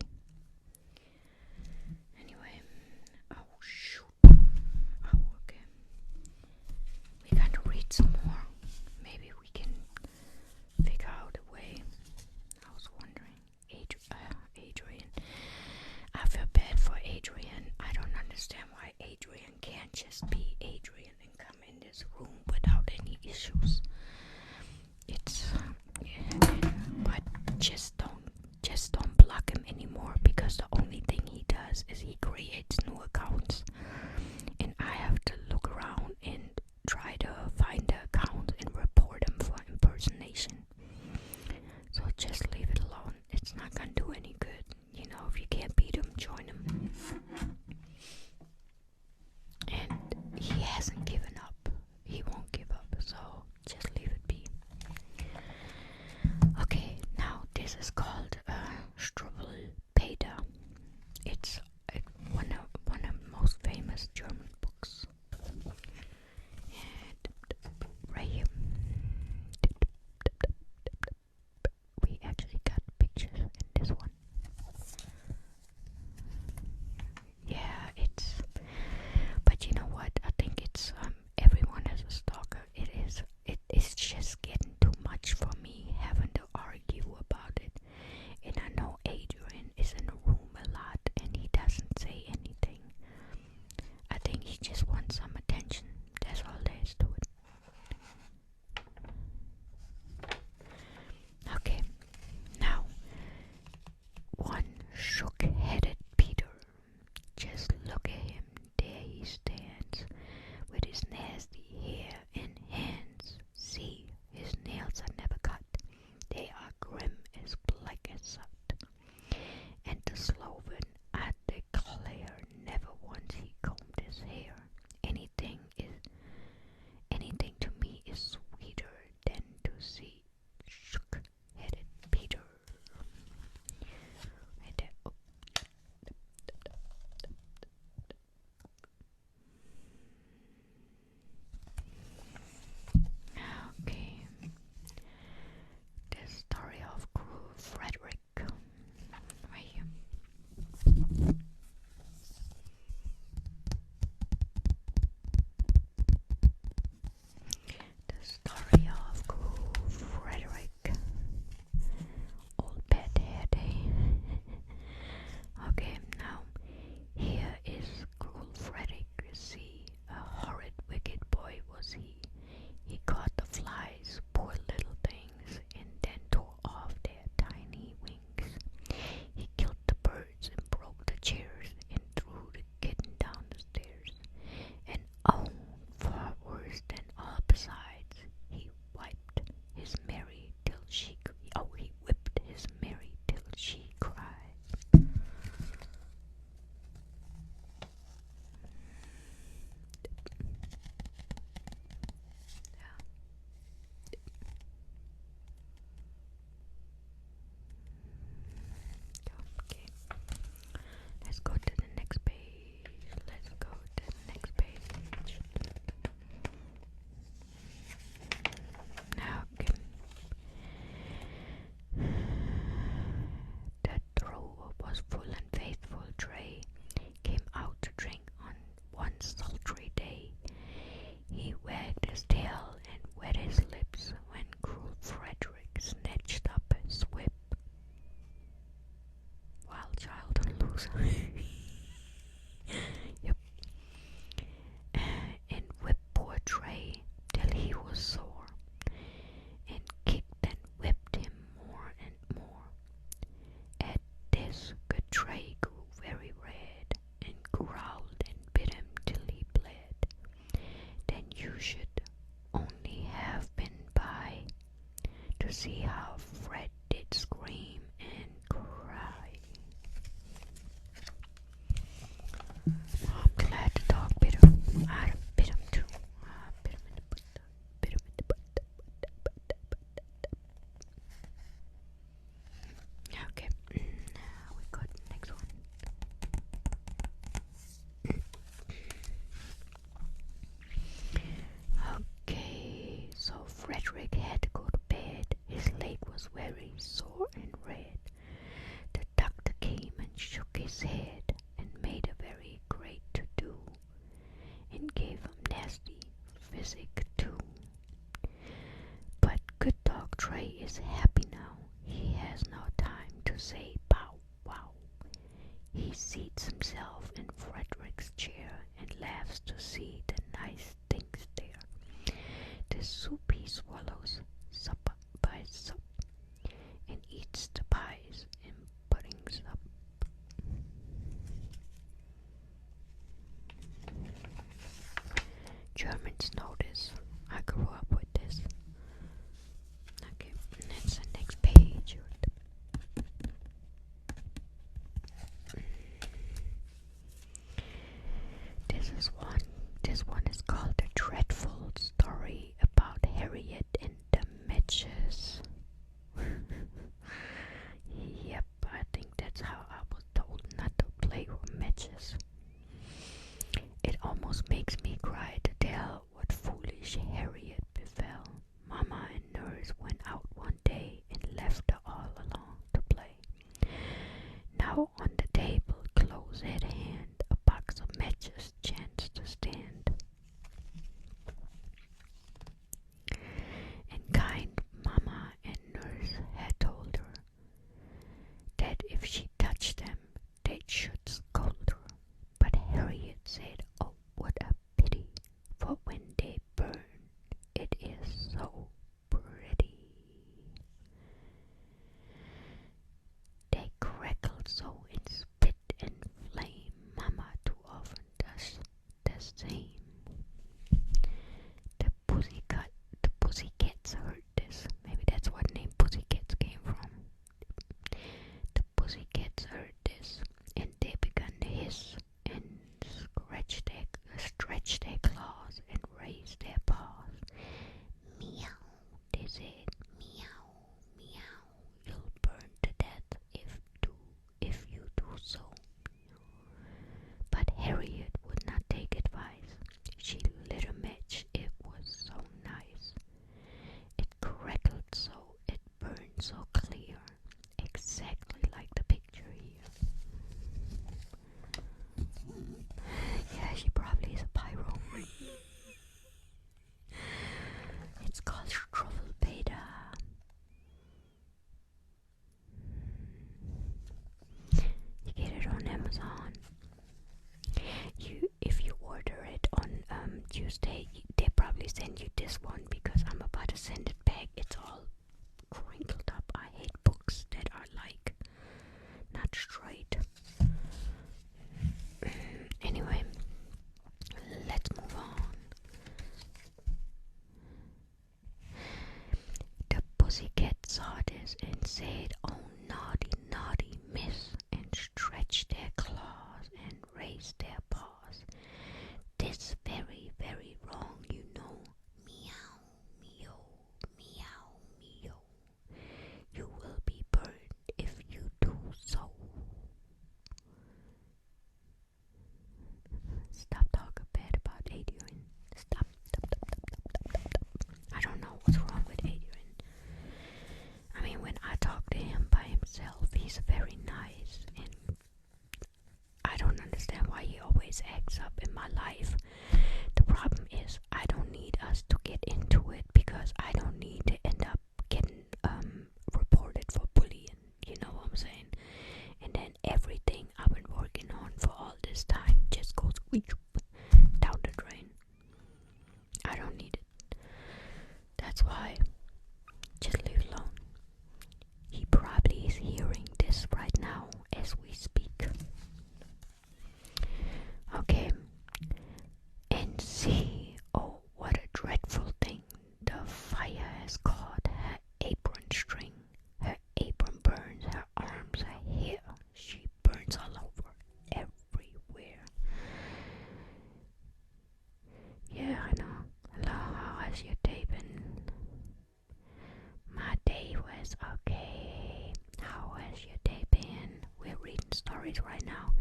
Anyway. Oh, shoot. Oh, okay. We got to read some more. Maybe we can figure out a way. I was wondering. Adrian. I feel bad for Adrian. I don't understand why Adrian can't just be Adrian and come in this room without any issues. It's but just don't block him anymore, because the only thing he does is he creates new accounts, and I have to look around and try to find the account and report him for impersonation. So just leave it alone. It's not gonna do any good. You know, if you can't beat him, join him. And he hasn't given up. He won't give up. So just leave it be. Okay, now this is called Struwwelpeter. It's one of the most famous German books. And right here, we actually got pictures in this one. Yeah, but you know what? I think it's everyone is a stalker. It's just getting too much for me having to argue about it. And I know Adrian is in the room a lot and he doesn't say anything. I think he just wants some attention. That's all there is to it. Okay, now one shook-headed Peter. Just look at him. There he stands with his nasty hair and hands. See, his nails are never cut. They are grim as black as soot. And the Sloven, I declare, never once he combed his hair. Anything to me is sweeter than to see shook-headed Peter. Right there. Oh. Okay. The story of Cruel Frederick. Right here. The story of Cruel Frederick. Old pet hair day. Okay, now here is Cruel Frederick. See, a horrid, wicked boy was he. He caught the flies, poor little things, and then tore off their tiny wings. He killed the birds and broke the chairs and threw the kitten down the stairs. And oh, far worse than all besides, he whipped his Mary till she cried. Okay, let's go to the next page. to see how Fred did scream and cry. I'm glad the dog bit him. I bit him too. I bit him in the butt. Bit him in the butt. Okay, now we got the next one. Okay, so Frederick had to go to bed. His leg was very sore and red. The doctor came and shook his head and made a very great to-do and gave him nasty physic too. But good dog Trey is happy now. He has no time to say bow wow. He seats himself in Frederick's chair and laughs to see the nice things there. The soup he swallows sup by sup and eats the pies and puddings up. Germans know this. I grew up with this. Okay, that's the next page. This one is called The Dreadful Story About Harriet and the Matches. Yep, I think that's how I was told not to play with matches. It almost makes me cry to tell what foolish Harriet befell. Mama and nurse went out one day and left her all alone to play. Now on the table, close at hand, a box of matches chanced to stand. And kind Mama and nurse had told her that if she touched them, they should scold her. But Harriet said, "Oh, what a pity, for when they burn, it is so pretty." They crackled so in spit and flame, Mama too often does the same. The pussycats heard this. Maybe that's where the name Pussycats came from. The pussycats heard this, and they began to hiss and stretch their claws and raise their paws. Meow, they said. Meow, meow. You'll burn to death if you do so. But Harriet would not take advice. She lit a match. It was so nice. It crackled so, it burned so clear, exactly like the picture here. Yeah, she probably is a pyro. It's called Truffle Beta. You get it on Amazon. If you order it on Tuesday, they probably send you this one because I'm about to send it back. It's all crinkled up. I hate books that are like not straight. Anyway, let's move on. The pussycat saw this and said, "Oh, naughty, naughty miss," and stretched their claws and raised their paws. "This very, very wrong, you know. Meow, meow, meow, meow. You will be burned if you do so." Stop talking bad about Adrian. Stop. I don't know what's wrong with Adrian. I mean, when I talk to him by himself, he's very nice, and I don't understand why he always acts up in my life. The problem is I don't need us to get into it because I don't need to end up getting reported for bullying. You know what I'm saying? And then everything I've been working on for all this time just goes down the drain. I don't need it. That's why just leave it alone. He probably is hearing this right now as we speak. Okay. And see, oh, what a dreadful thing. The fire has caught her apron stories right now.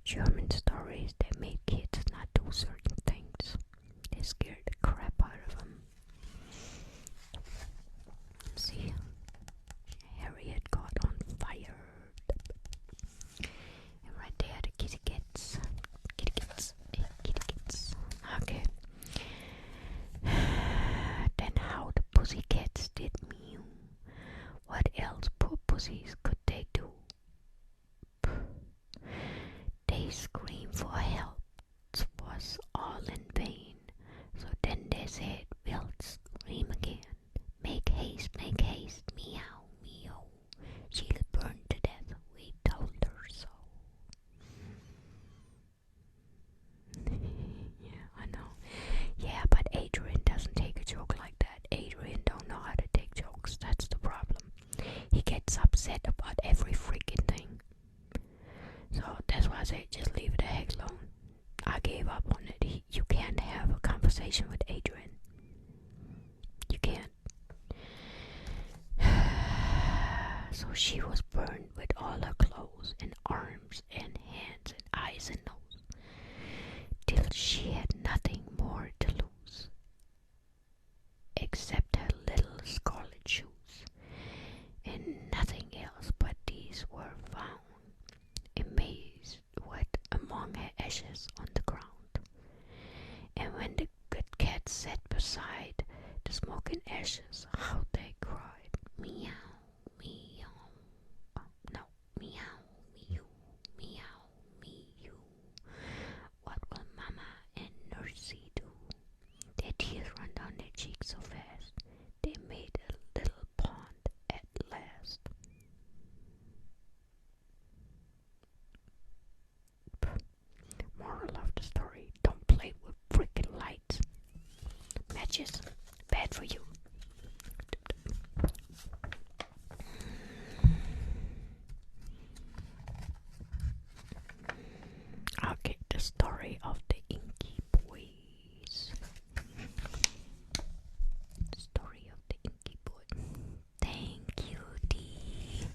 German stories that make kids not do certain things. They scared the crap out of them. See, Harriet got on fire. And right there, the kitty cats. Kitty cats. Kitty cats. Okay. Then how the pussycats did mew. What else poor pussies could they do? They screamed for help. It was all in vain. So then they said, we'll scream again. Make haste, meow, meow. She'll burn to death, we told her so. Yeah, I know. Yeah, but Adrian doesn't take a joke like that. Adrian don't know how to take jokes. That's the problem. He gets upset about every freaking thing. So that's why I say just leave it the heck alone. I gave up on it. You can't have a conversation with Adrian. You can't. So she was burned with all her clothes and arms and hands and eyes and nose, till she had nothing more to lose, except her little scarlet shoes, and nothing else but these were found, amazed what among her ashes on the ground. And when the good cat sat beside the smoking ashes, how they cried, meow, meow, oh, no, meow, meow, meow, meow. What will Mama and Nursey do? Their tears run down their cheeks so fast, they made a little pond at last. Moral of the story, don't play with freaking lights. Matches, bad for you. Okay, the story of the Inky Boys. The story of the Inky Boy. Thank you, Dee.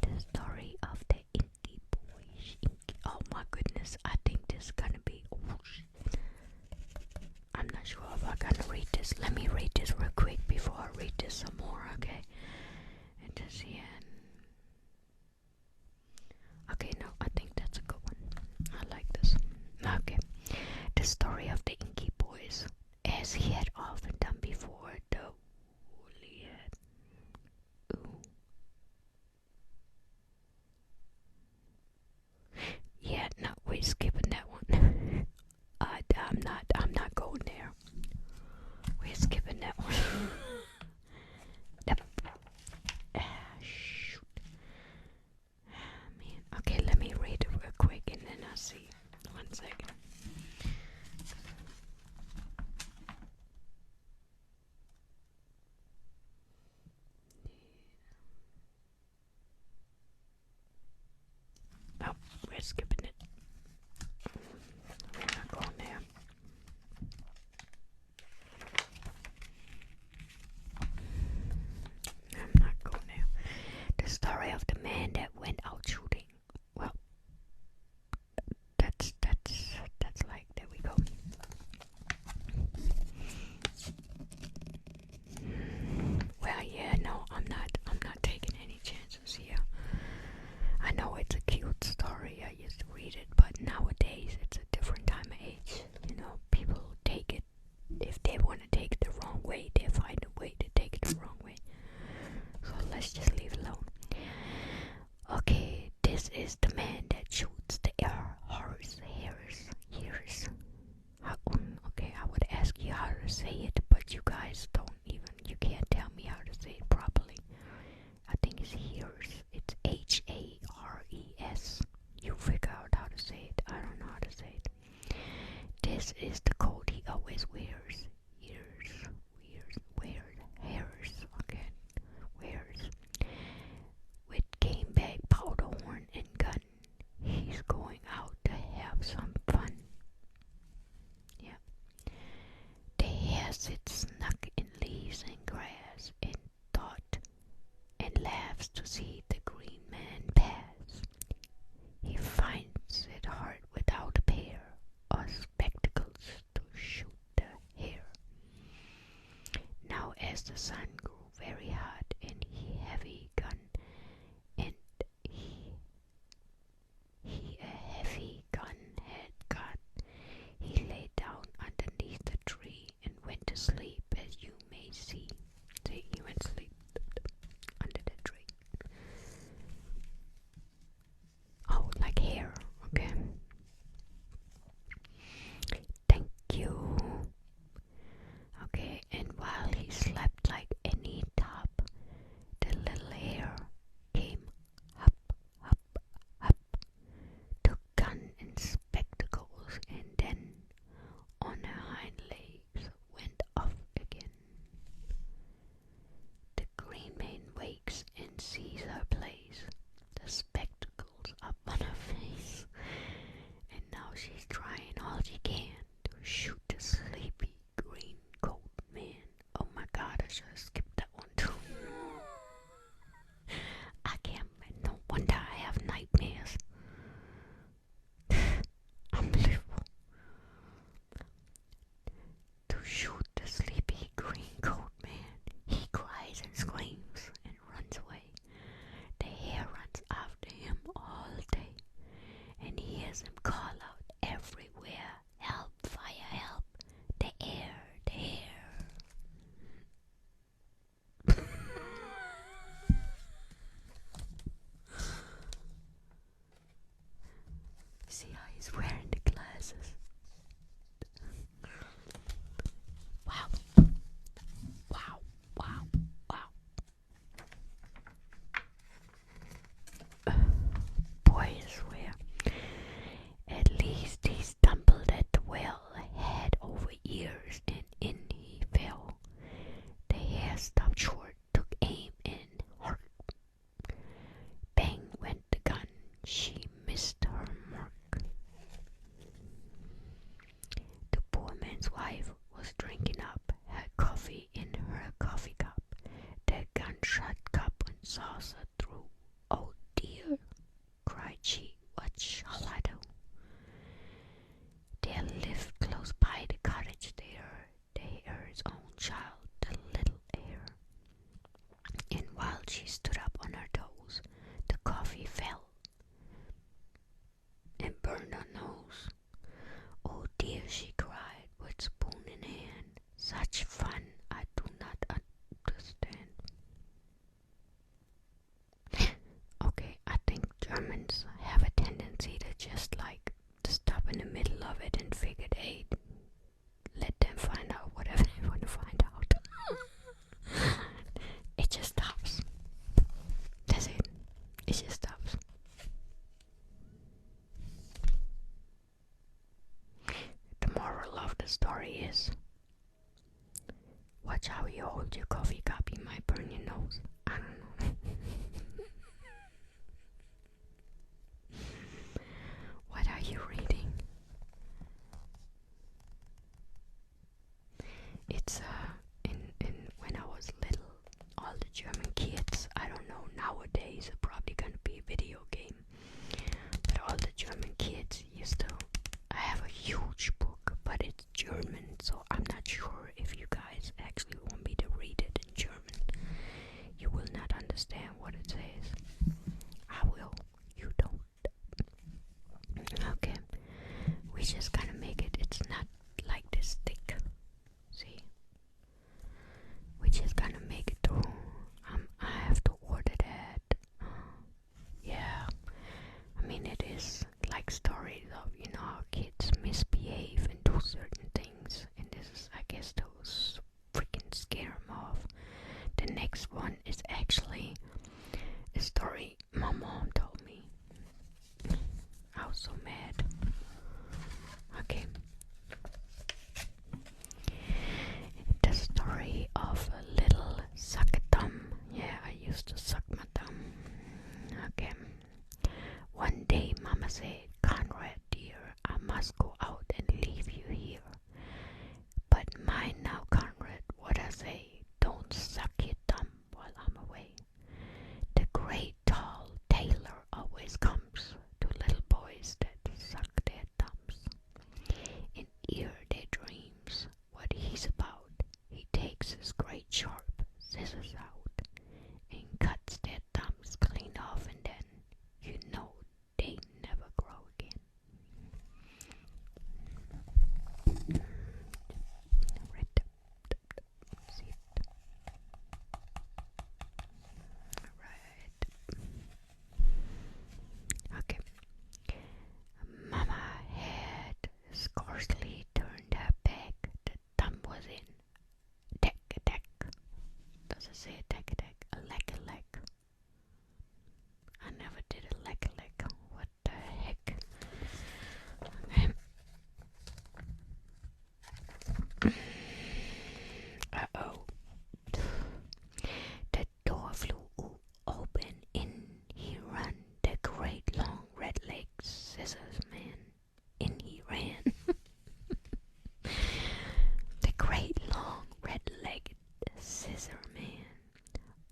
The story of the Inky Boys. Oh my goodness, I think this is gonna be. Oh, I'm not sure if I'm gonna read this. Let me read this real quick before I read this some more, okay? And just yeah. Okay, no, I think that's a good one. I like this. Okay. The story of the Inky Boys. As he had often done before, the woolly head. Ooh. Yeah, no, we're skipping that one. I'm not going there. We're skipping that one. Yep. Shoot. Man. Okay, let me read it real quick and then I'll see. 1 second. Oh, we're skipping it. We're not going there. I'm not going there. The story of the man that went out shooting. Well, that's like, there we go. Well, yeah, no, I'm not taking any chances here. I know it's a cute story. I used to read it, but nowadays it's a different time of age. You know, people take it, if they want to take it the wrong way, they find a way to take it the wrong way. So let's just leave it alone. Okay, this is the man that shoots the air horse hairs. Okay, I would ask you how to say it, but you guys you can't tell me how to say it properly. I think it's hears. It's Hares. You figure out how to say it. I don't know how to say it. This is the coat he always wears. Hairs. Okay, wears. With game bag, powder horn, and gun. He's going out to have some fun. Yeah. The hare sits snuck in leaves and grass and thought and laughs to see the green man pass. as the sun grew very hot and he heavy gun and he a heavy gun had got, he lay down underneath the tree and went to sleep, as you may see. See, he went to sleep under the tree. Oh, like hair, okay. Thank you. Okay, and while he slept like any top, the little hare came hop, hop, hop, took gun and spectacles, and then on her hind legs went off again. The green man wakes and sees her place, the spectacles up on her face, and now she's trying all she can to shoot the sleepy green coat man. Oh my god, I should have skipped that one too. I can't, no wonder I have nightmares. Unbelievable. To shoot the sleepy green coat man, he cries and screams and runs away. The hare runs after him all day and hears him call out everywhere, "Help, fire, help, the air, the air." See how he's wearing the glasses? Wow. Wow, wow, wow. Boy, I swear. At least he stumbled at the well, head over ears, and in he fell. The hare stopped short, took aim, and hark! Bang went the gun. She missed her mark. The poor man's wife was drinking up her coffee in her coffee cup. The gunshot cup and saucer through. "Oh dear," cried she, "what shall I do?" There lived close by the cottage there the hare's own child, the little hare. And while she stood up on her toes, the coffee fell and burned her nose. "Oh dear," she cried, with spoon in hand, "such fun I do not understand." Okay, I think Germans have a tendency to just like to stop in the middle of it and figure they let them find out whatever they want to find out. It just stops. That's it. It just stops. The moral of the story is, watch how you hold your coffee cup. You might burn your nose. I don't know. What are you reading? It's in when I was little, all the German kids, I don't know, nowadays it's probably gonna be a video game, but all the German kids used to, I have a huge book, but it's German, so I'm not sure if you guys actually want me to read it in German. You will not understand what it says. I will. You don't. Okay. We just gotta make it. It's not like this thick. See? We just gotta make it through. I have to order that. Does it say a deck? A leg? I never did a leg. What the heck? Okay. Uh-oh. The door flew open. In he ran, the great long red-legged scissors man. In he ran. The great long red-legged scissor man.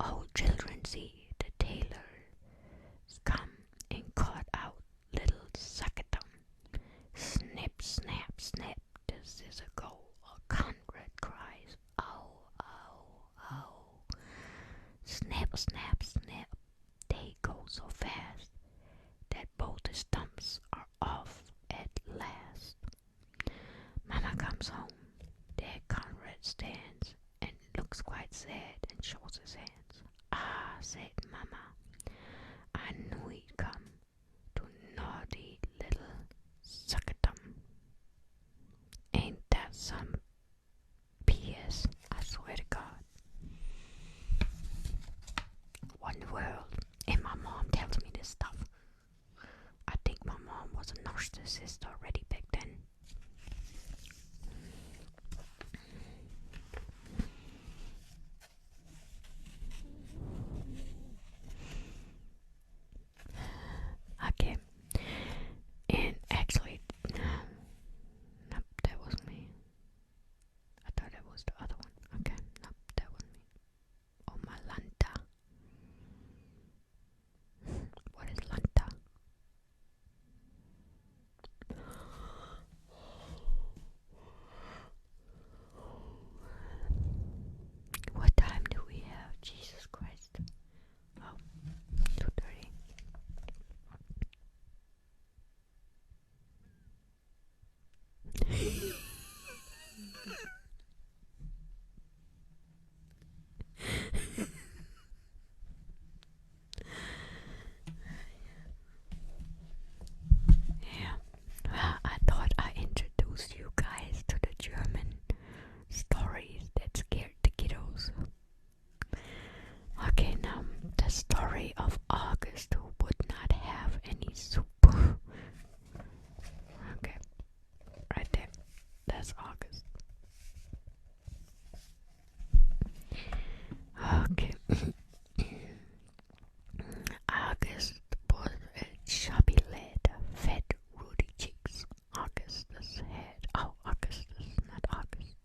Oh, children, see, the tailor's come and caught out little Suckatum. Snip, snap, snap, the scissor go. A hundred cries, ow, ow, ow. Snap, snap, snap, they go so fast that both the stumps are off at last. Mama comes home. There Conrad stands and looks quite sad and shows his hands. Ah, said Mama, I knew he'd come to naughty little Suckatum. Ain't that some P.S. I swear to God. What in the world? And my mom tells me this stuff. I think my mom was a narcissist already back then. Okay. And actually, nope, that was me. I thought that was the other one. Okay, nope, that was me. Oh, my Lanta. What is Lanta? What time do we have? Jesus Christ. Oh, 2:30. Yeah. Well, I thought I introduced you guys to the German stories that scared the kiddos. Okay, now the story of August who would not have any soup. Okay, right there. That's August. Okay. August was a chubby lad, fat, ruddy cheeks. Augustus had. Oh, Augustus, not August.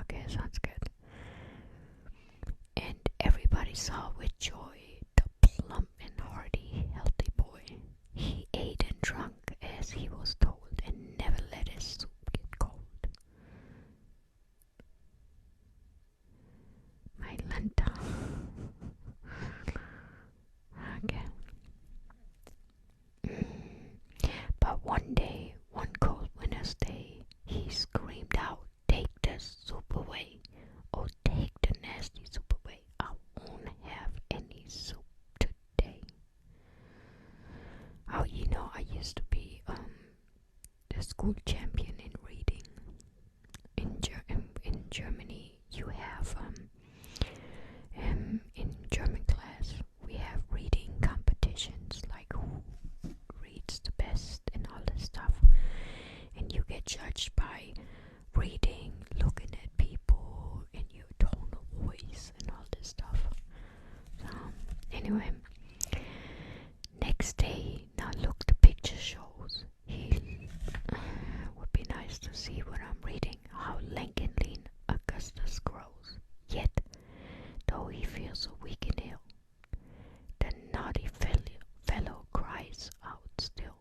Okay, sounds good. And everybody saw with joy the plump and hearty, healthy boy. He ate and drank as he was told, and never let his soup get cold. My Lanta. Okay. But one day, one cold winter's day, he screamed out, "Take the soup away! Oh, take the nasty soup away! I won't have any soup today." Oh, you know, I used to be the school champion in reading. In Germany, you have in German class we have reading competitions, like who reads the best and all this stuff, and you get judged by reading, looking at people, and your tone of voice and all this stuff. So anyway, next day, now look, the picture shows he would be nice to see what I'm reading, how lank and lean Augustus grows. Yet, though he feels so weak and ill, the naughty fellow cries out still.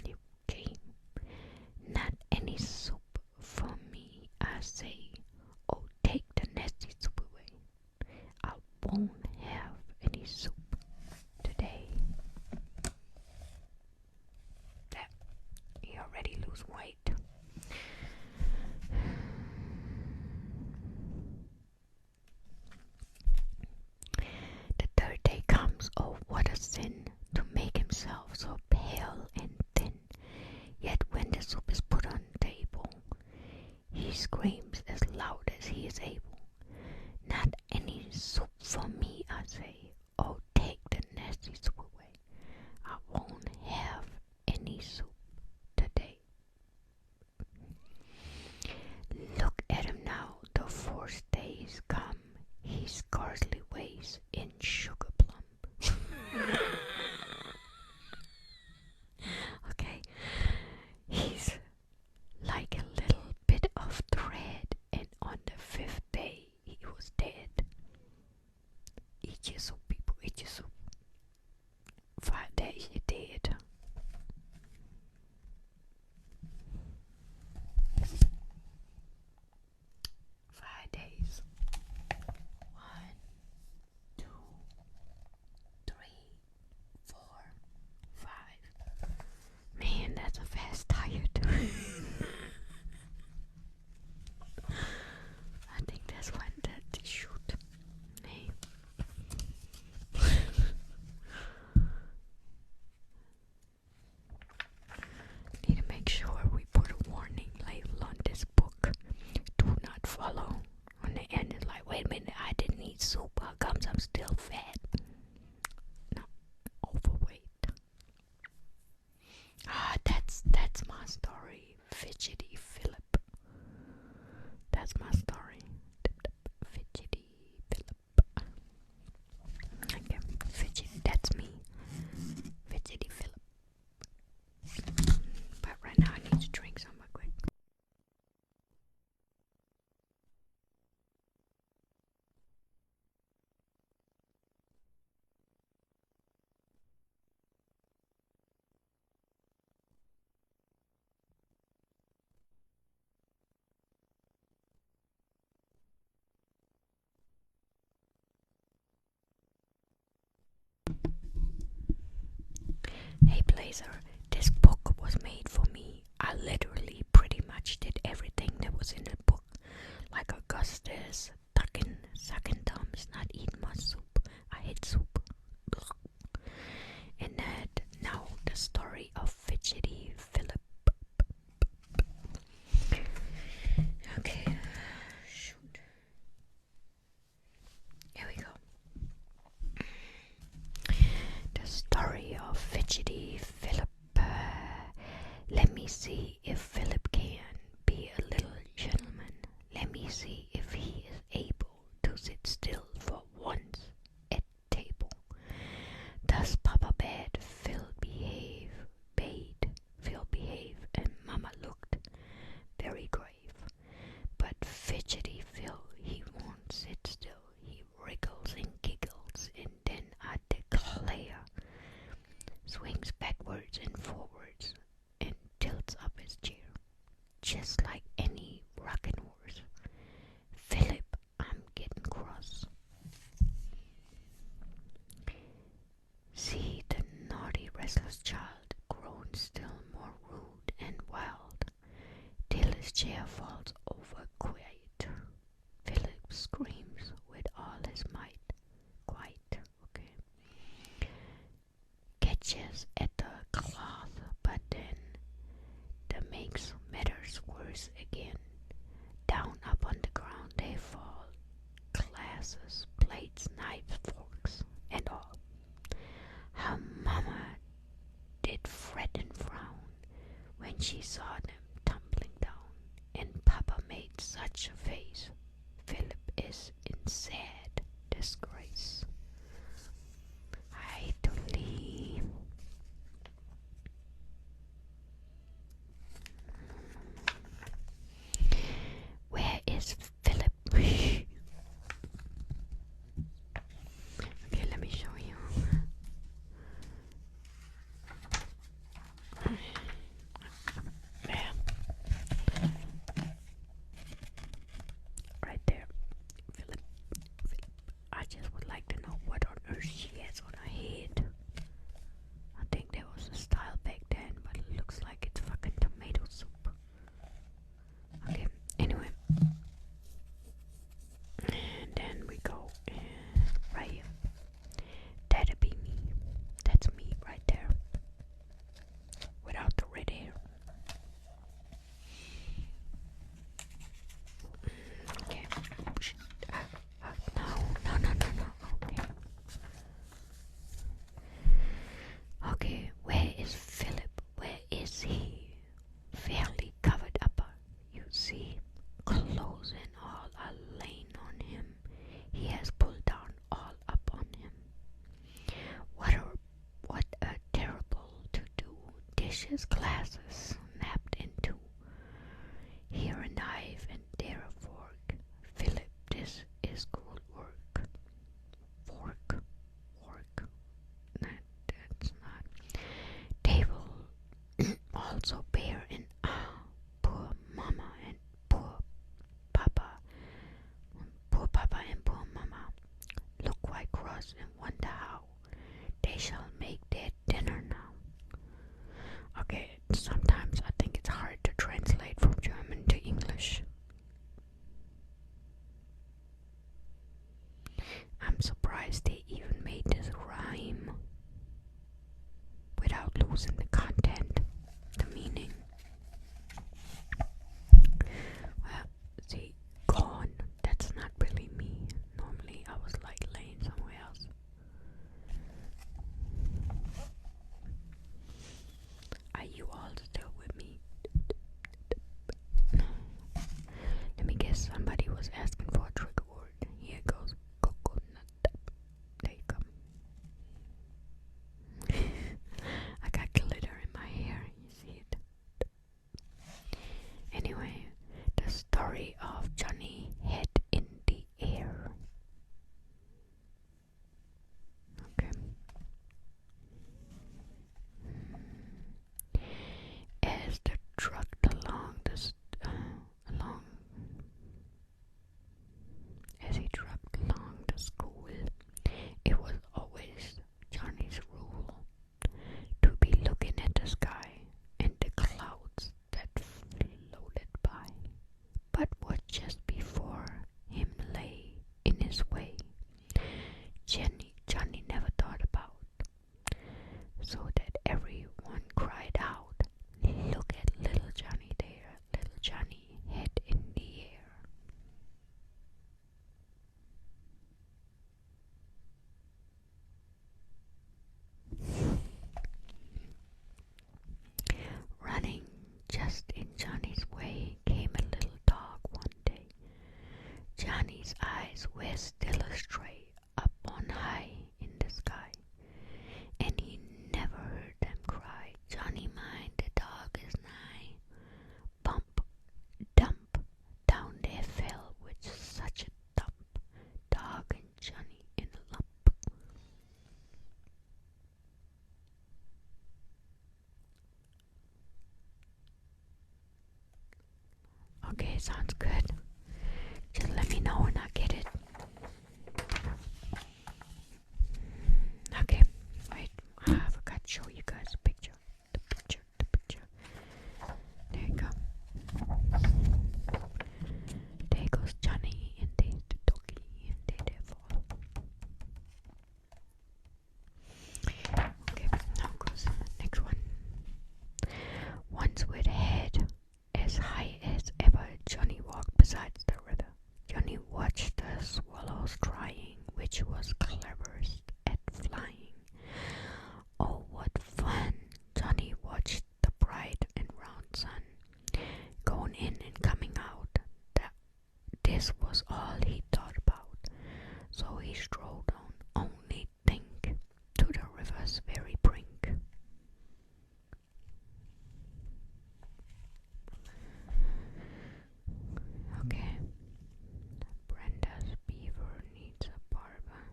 You came, not any soup for me, I say. Oh, take the nasty soup away. I won't have any soup today. That you already lose weight. The third day comes. Oh, what a sin to make himself so pale and thin. Yet when the soup is put on the table, screams as loud as he is able. Not any soup for me, I say. Oh, take the nasty soup away. I won't have any soup today. Look at him now, the 4th days come. He scarcely weighs in sugar plum. Okay, he's like a little bit of thread, and on the 5th day he was dead. Eat your soup, people, eat your soup. 5 days you're dead. Five days. 1, 2, 3, 4, 5. Man, that's a fast tired. I think that's when they shoot. Hey. Need to make sure we put a warning label on this book. Do not follow. On the end, it's like, wait a minute, I didn't eat soup. How comes I'm still fat? No, overweight. That's my story. Fidgety Philip. That's my story. Fidgety Philip. Okay, fidgety. That's me. Fidgety Philip. But right now I need to drink some quick. Hey Blazer, this book was made for me. I literally pretty much did everything that was in the book. Like Augustus, tucking, sucking thumbs, not eating much soup. I hate soup. And that now the story of Fidgety Philip. Okay, shoot. Here we go. The story of Fidgety Philip. Let me see if Philip can be a little gentleman. Let me see if he is able to sit still for once at table. Does Papa bade Phil behave, and Mama looked very grave. But Fidgety Phil, he won't sit still. He wriggles and giggles, and then I declare, swings backwards and forwards, and tilts up his chair, just like any rocking horse. Philip, I'm getting cross. See the naughty, restless child, grown still more rude and wild, till his chair falls over quite. Philip screams with all his might, quite, okay. Catches at the cloth, but then that makes matters worse again. Down up on the ground they fall, glasses, plates, knives, forks, and all. How Mama did fret and frown when she saw them tumbling down, and Papa made such a face. Philip is in sad disgrace. I hate to leave. Where is Philip? Okay, let me show you. There. Right there. Philip. I just would like to know Just in Johnny's way came a little dog one day. Johnny's eyes were still astray up on high in the sky, and he never heard them cry, "Johnny mine, the dog is nigh." Bump, dump, down they fell with such a thump, dog and Johnny in a lump. Okay, sounds good. Just let me know when I get it. Okay, wait, I forgot to show you guys a picture. The picture. There you go. There goes Johnny, and there's the doggy, and there they fall. Okay, now goes the next one. Once with a head as high as ever, Johnny walked beside the river. Johnny watched the swallows trying, which was cleverest at flying. Oh, what fun! Johnny watched the bright and round sun going in and coming out. This was all he thought about. So he strolled on, only think, to the river's very brink. Okay. Brenda's beaver needs a barber.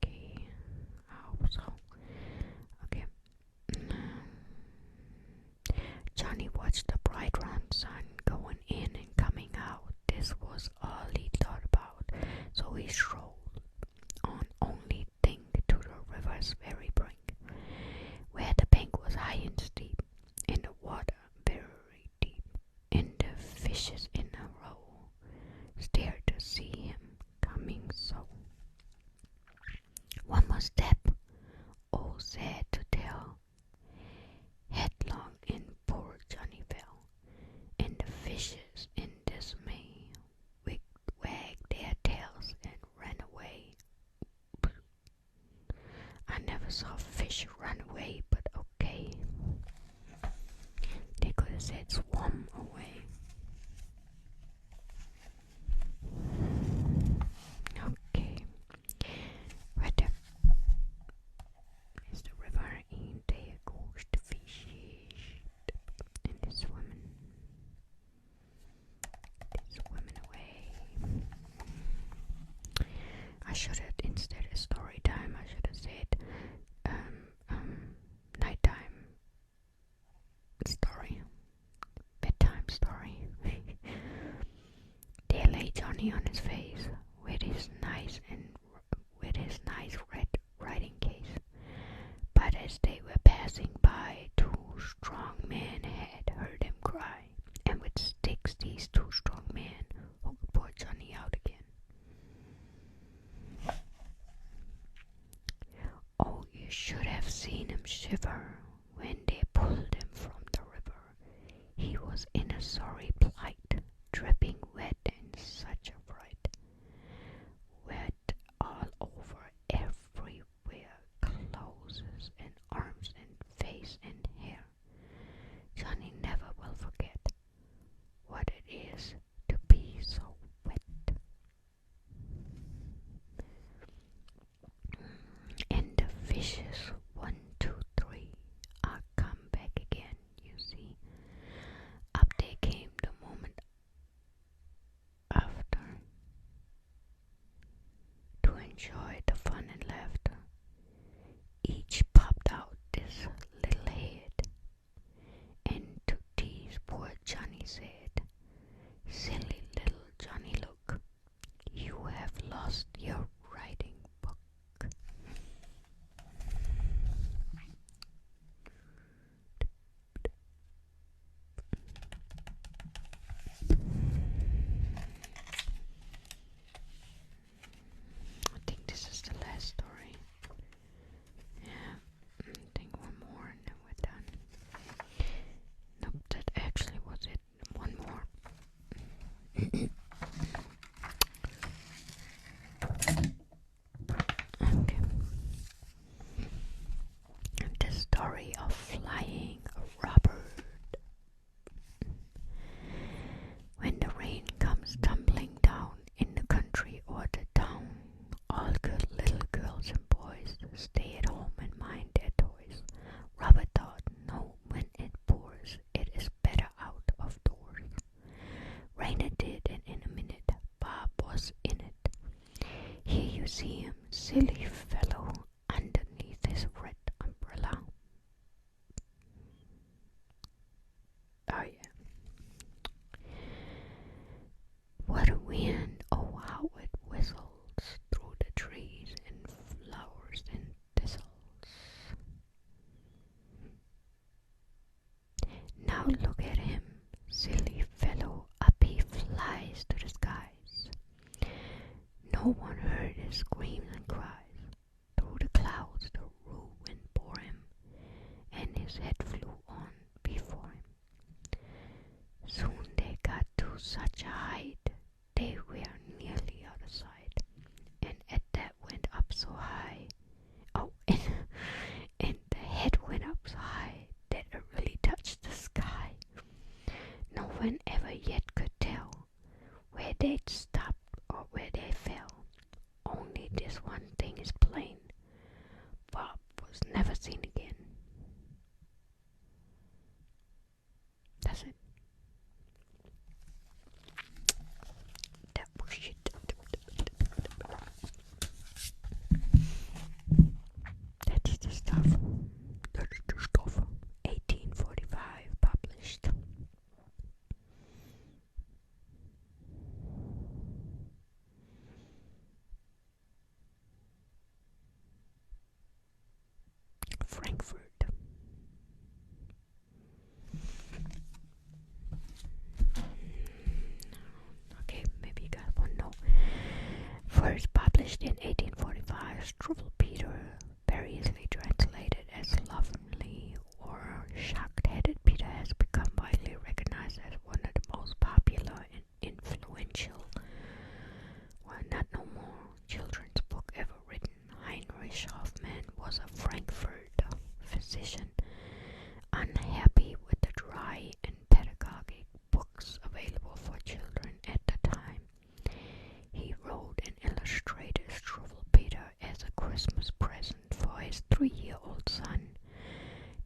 Okay. I hope so. Okay. Johnny watched the bright round sun going in and coming out. This was all he thought about. So he strolled on, only think, to the river's very brink, where the bank was high and steep, and the water very deep, and the fishes in a row stared to see him coming so. One more step, oh sad to tell, headlong in poor Johnny fell, and the fishes in dismay wagged their tails and ran away. I never saw fish run away, but okay. They could have said swam away. Okay. Right there is the river, and there goes the fishes. And they're swimming. They're swimming away. I should have, instead of story time, I should have said nighttime story, bedtime story. There lay Johnny on his face with his nice red riding case. But as they were passing by, two strong men had heard him cry, and with sticks these two strong men hooked poor Johnny out again. Oh, you should have seen him shiver when they pulled him from the river. He was in a sorry plight, dripping wet and such a fright. Wet all over, everywhere, clothes and arms and face and hair. Johnny never will forget what it is to be so wet. And the fishes, 1, 2, 3, you see him, silly fellow, underneath his red umbrella? Oh yeah. What a wind, oh how it whistles through the trees and flowers and thistles. Now look at him, silly fellow, up he flies to the skies. No one heard his screams and cries. Through the clouds the ruin bore him, and his head flew on before him. Soon they got to such a height, they were nearly out of sight, and at that went up so high. Oh, and the head went up so high that it really touched the sky. No one ever yet could tell where they'd stopped or where they fell. Only this one thing is plain: Bob was never seen again. That's it. That was shit. That's the stuff. That's the stuff. 1845 published. Frankfurt. Okay, maybe you guys want to know. First published in 1845, Struwwelpeter, variously translated as slovenly or shock-headed Peter, has become widely recognized as one of the most popular and influential, well, not no more, children's book ever written. Heinrich Hoffmann was a Frankfurt physician, unhappy with the dry and pedagogic books available for children at the time. He wrote and illustrated Struwwelpeter as a Christmas present for his 3-year-old son.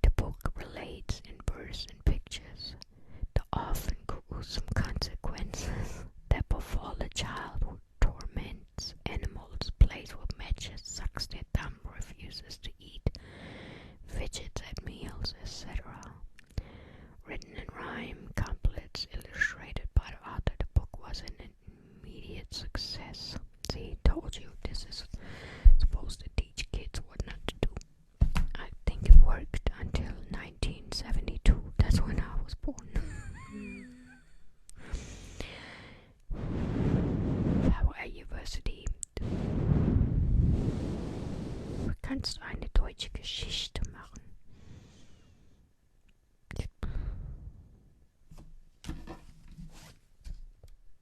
The book relates in verse and pictures the often gruesome consequences that befall a child who torments animals, plays with matches, sucks their thumb, refuses to eat, fidgets at meals, etc. Written in rhyme, couplets, illustrated by the author, the book was an immediate success. See, told you this is supposed to teach kids what not to do. I think it worked until 1972. That's when I was born. Howard University. Du kannst eine deutsche Geschichte machen.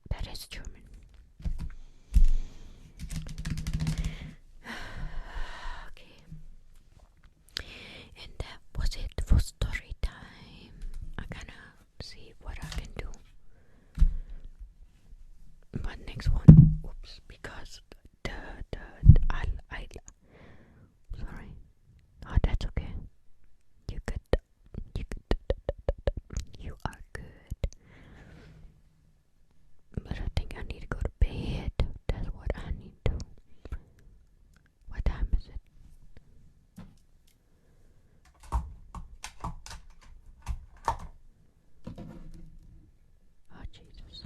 That is German. Okay. And that was it for story time. I'm gonna see what I can do. But next one, oops, because I sorry. Oh, that's okay. You are good. But I think I need to go to bed. That's what I need to. What time is it? Oh, Jesus.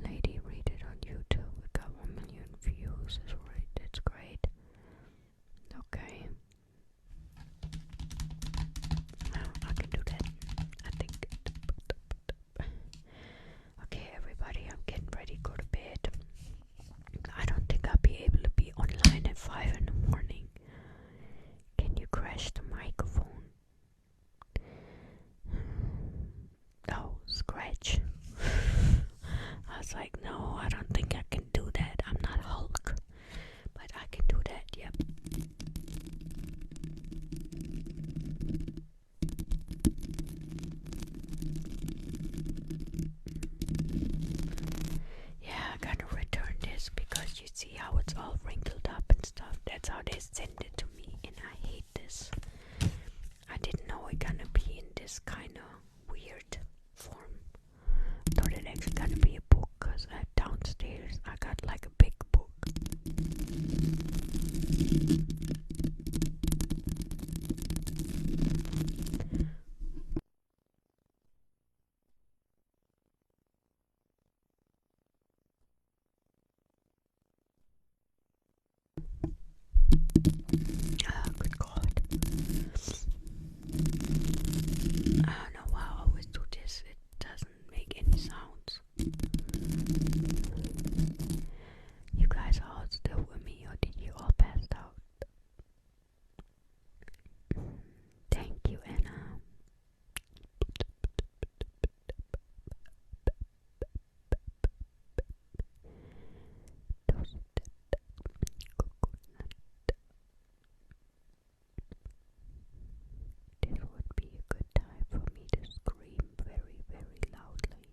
Lady, read it on YouTube. We got 1 million views. That's right. That's great. Okay. I can do that. I think. Okay, everybody, I'm getting ready to go to bed. I don't think I'll be able to be online at 5 in the morning. Can you crash the microphone? Oh, scratch. I was like, no, I don't think I can do that. I'm not Hulk. But I can do that, yep. Yeah, I gotta return this because you see how it's all wrinkled up and stuff. That's how they send it to me, and I hate this. I didn't know it gonna be in Good God. I don't know why I always do this. It doesn't make any sounds. You guys are all still with me, or did you all pass out? Thank you, Anna. This would be a good time for me to scream very, very loudly.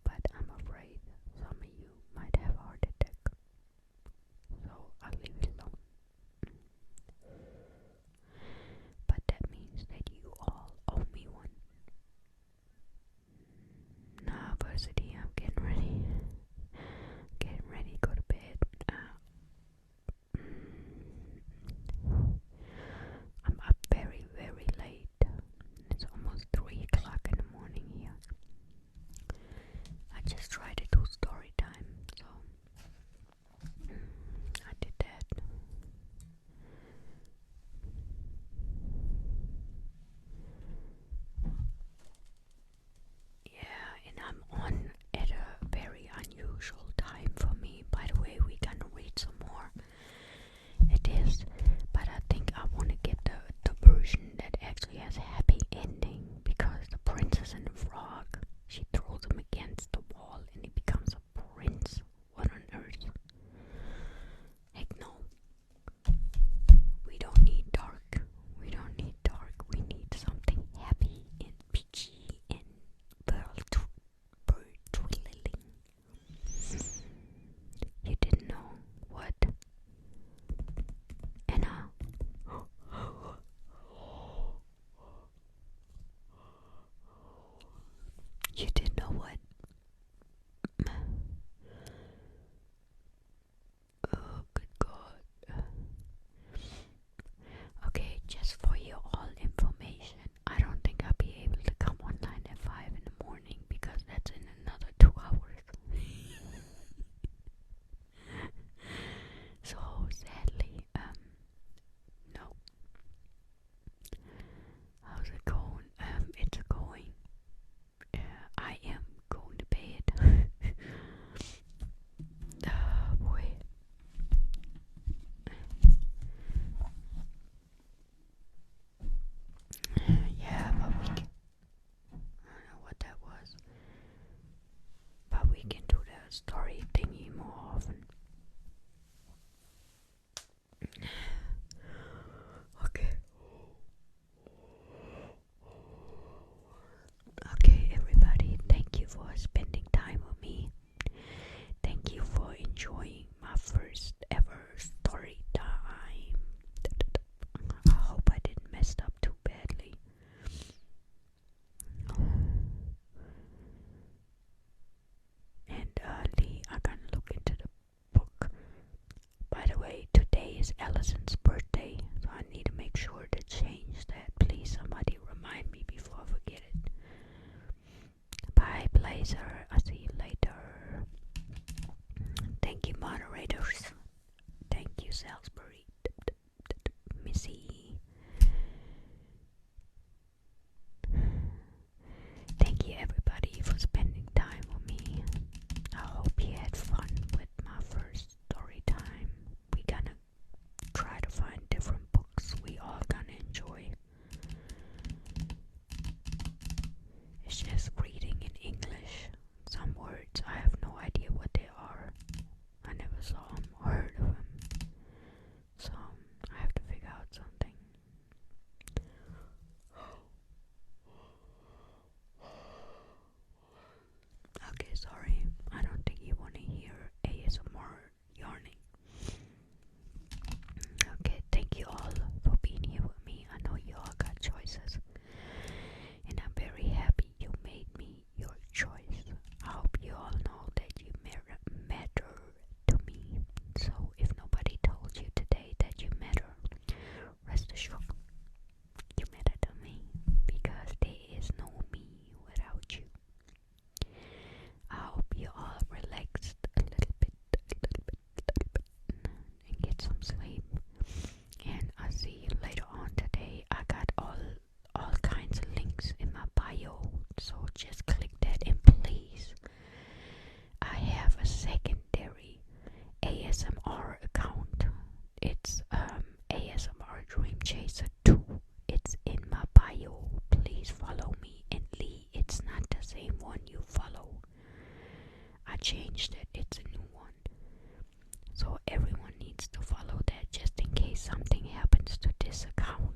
But I'm afraid some of you might have a heart attack. So I'll leave it alone. But that means that you all owe me one. Nah, varsity, I'm getting ready. Getting ready, go to bed. I'm up very, very late. It's almost 3 o'clock in the morning here. I just tried to do story time, so I did that. Yeah, and I'm on at a very unusual time for me. By the way, we're gonna read some more. It is, but I think I want to get the version that actually has a happy ending, because the princess and the frog, she throws him against the wall and he becomes a prince. What on earth? Heck no. We don't need dark. We don't need dark. We need something happy and peachy and bird twittering. You didn't know what? Anna. You didn't know what? Oh, good God. Okay, just for your all information, I don't think I'll be able to come online at 5 in the morning, because that's in another 2 hours. So sadly, no. How's it going? It's going. I am going to bed. Oh boy. Yeah, but we can. I don't know what that was. But we can do the story thingy more often. Okay. Okay, everybody, thank you for spending time with me. Thank you for enjoying my first ever story time. I hope I didn't mess up too badly. And Lee, I'm gonna look into the book. By the way, today is Allison's birthday, so I need to make sure to change that. Please, somebody remind me before I forget it. Bye, Blazer. I'll see you later. Thank you, moderators. Thank you, Salisbury. Missy. Thank you, everybody, for spending time with me. I hope you had fun with my first story time. We're gonna try to get some sleep. And I'll see you later on today. I got all kinds of links in my bio, so just click that. And please, I have a secondary ASMR account. It's ASMR Dream Chaser 2. It's in my bio. Please follow me. And Lee, it's not the same one you follow. I changed it. It's a new one. So everyone needs to follow that just in case something happens to this account.